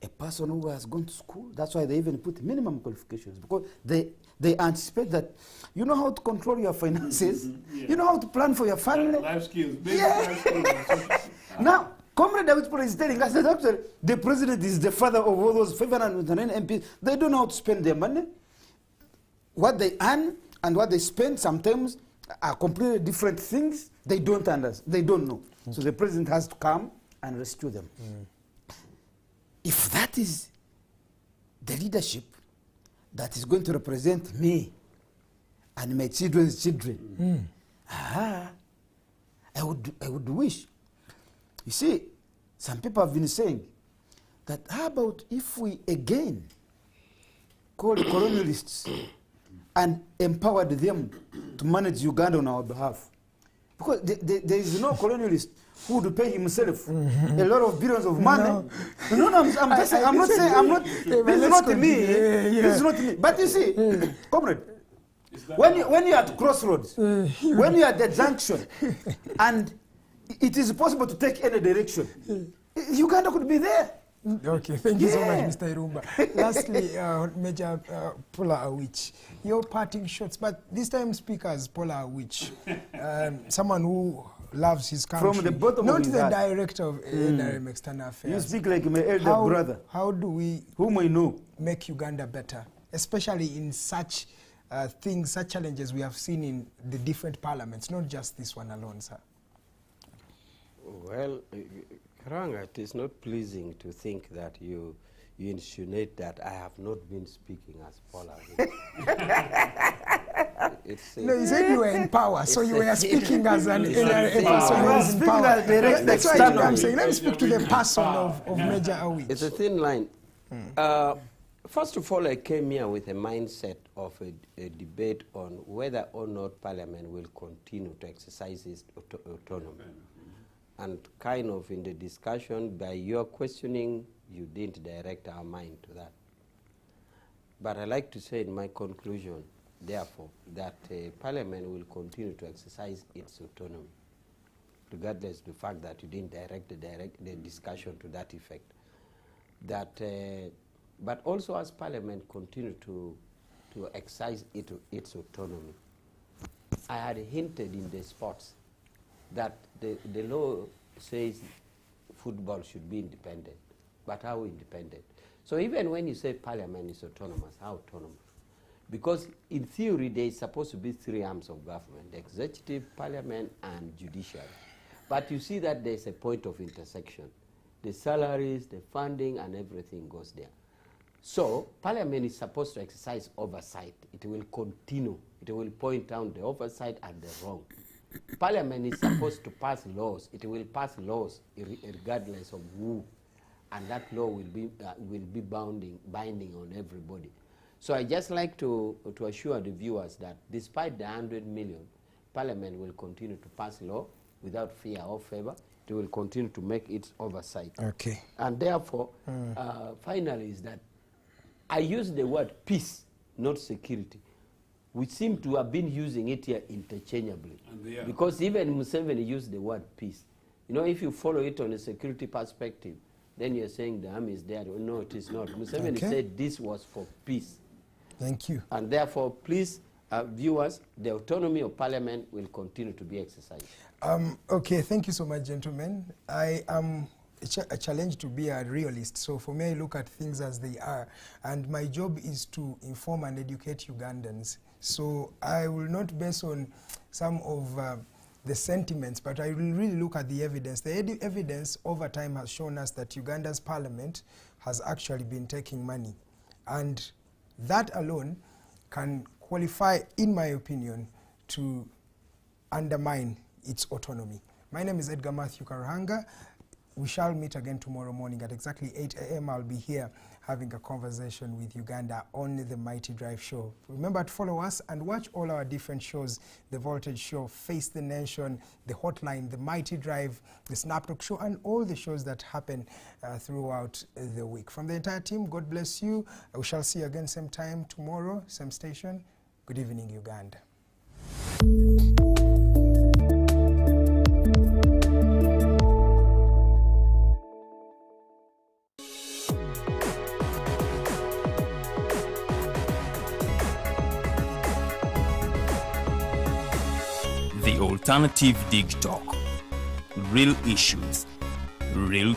A person who has gone to school, that's why they even put minimum qualifications, because they anticipate that you know how to control your finances, you know how to plan for your family. Life skills, basic life skills. Now, Comrade Awich Pollar is telling us that actually the president is the father of all those 509 MPs. They don't know how to spend their money. What they earn and what they spend sometimes are completely different things. They don't understand. They don't know. So the president has to come and rescue them. If that is the leadership that is going to represent me and my children's children, I would wish. You see, some people have been saying that how about if we again called colonialists and empowered them to manage Uganda on our behalf? Because there is no colonialist who would pay himself a lot of billions of money. No, I'm just saying, I'm not saying, this is not me. This is not me. But you see, comrade, when you're at crossroads, when you're at the junction, and it is possible to take any direction, Uganda could be there. Okay, thank you so much, Mr. Irumba. Lastly, Major Pollar Awich, your parting shots, but this time speak as Pollar Awich, someone who loves his country. From the bottom not of his the heart. director of NRM External Affairs. You speak like my elder brother. How do we whom I know make Uganda better, especially in such things, such challenges we have seen in the different parliaments, not just this one alone, sir? Well, Karuhanga, it is not pleasing to think that you insinuate that I have not been speaking as Pollar. No, you said you were in power, so you were speaking as an NRM person who is in power. That's why I'm saying, let me speak to the person of Major Awich. It's a thin line. First of all, I came here with a mindset of a debate on whether or not Parliament will continue to exercise its autonomy. And kind of in the discussion, by your questioning, you didn't direct our mind to that. But I like to say in my conclusion, therefore, that Parliament will continue to exercise its autonomy, regardless of the fact that you didn't direct the discussion to that effect. That, but also as Parliament continue to exercise its autonomy, I had hinted in the sports that the law says football should be independent, but how independent? So even when you say Parliament is autonomous, how autonomous? Because in theory, there is supposed to be 3 arms of government, the executive, Parliament, and judiciary. But you see that there's a point of intersection. The salaries, the funding, and everything goes there. So Parliament is supposed to exercise oversight. It will continue. It will point out the oversight and the wrong. Parliament is supposed to pass laws. It will pass laws regardless of who, and that law will be binding on everybody. So I just like to assure the viewers that despite the 100 million, Parliament will continue to pass law without fear or favor. It will continue to make its oversight. Okay. And therefore, finally, is that I use the word peace, not security. we seem to have been using it here interchangeably. And they are. Because even Museveni used the word peace. You know, if you follow it on a security perspective, then you're saying the army is there. No, it is not. Museveni said this was for peace. Thank you. And therefore, please, viewers, the autonomy of parliament will continue to be exercised. Okay, thank you so much, gentlemen. I am a challenge to be a realist. So for me, I look at things as they are. And my job is to inform and educate Ugandans. So I will not base on some of the sentiments, but I will really look at the evidence. The evidence over time has shown us that Uganda's parliament has actually been taking money. And that alone can qualify, in my opinion, to undermine its autonomy. My name is Edgar Mathew Karuhanga. We shall meet again tomorrow morning at exactly 8 a.m. I'll be here having a conversation with Uganda on the Mighty Drive show. Remember to follow us and watch all our different shows: The Voltage Show, Face the Nation, The Hotline, The Mighty Drive, The Snap Talk Show, and all the shows that happen throughout the week. From the entire team, God bless you. We shall see you again same time tomorrow, same station. Good evening, Uganda. The Alternative Dig Talk. Real issues, real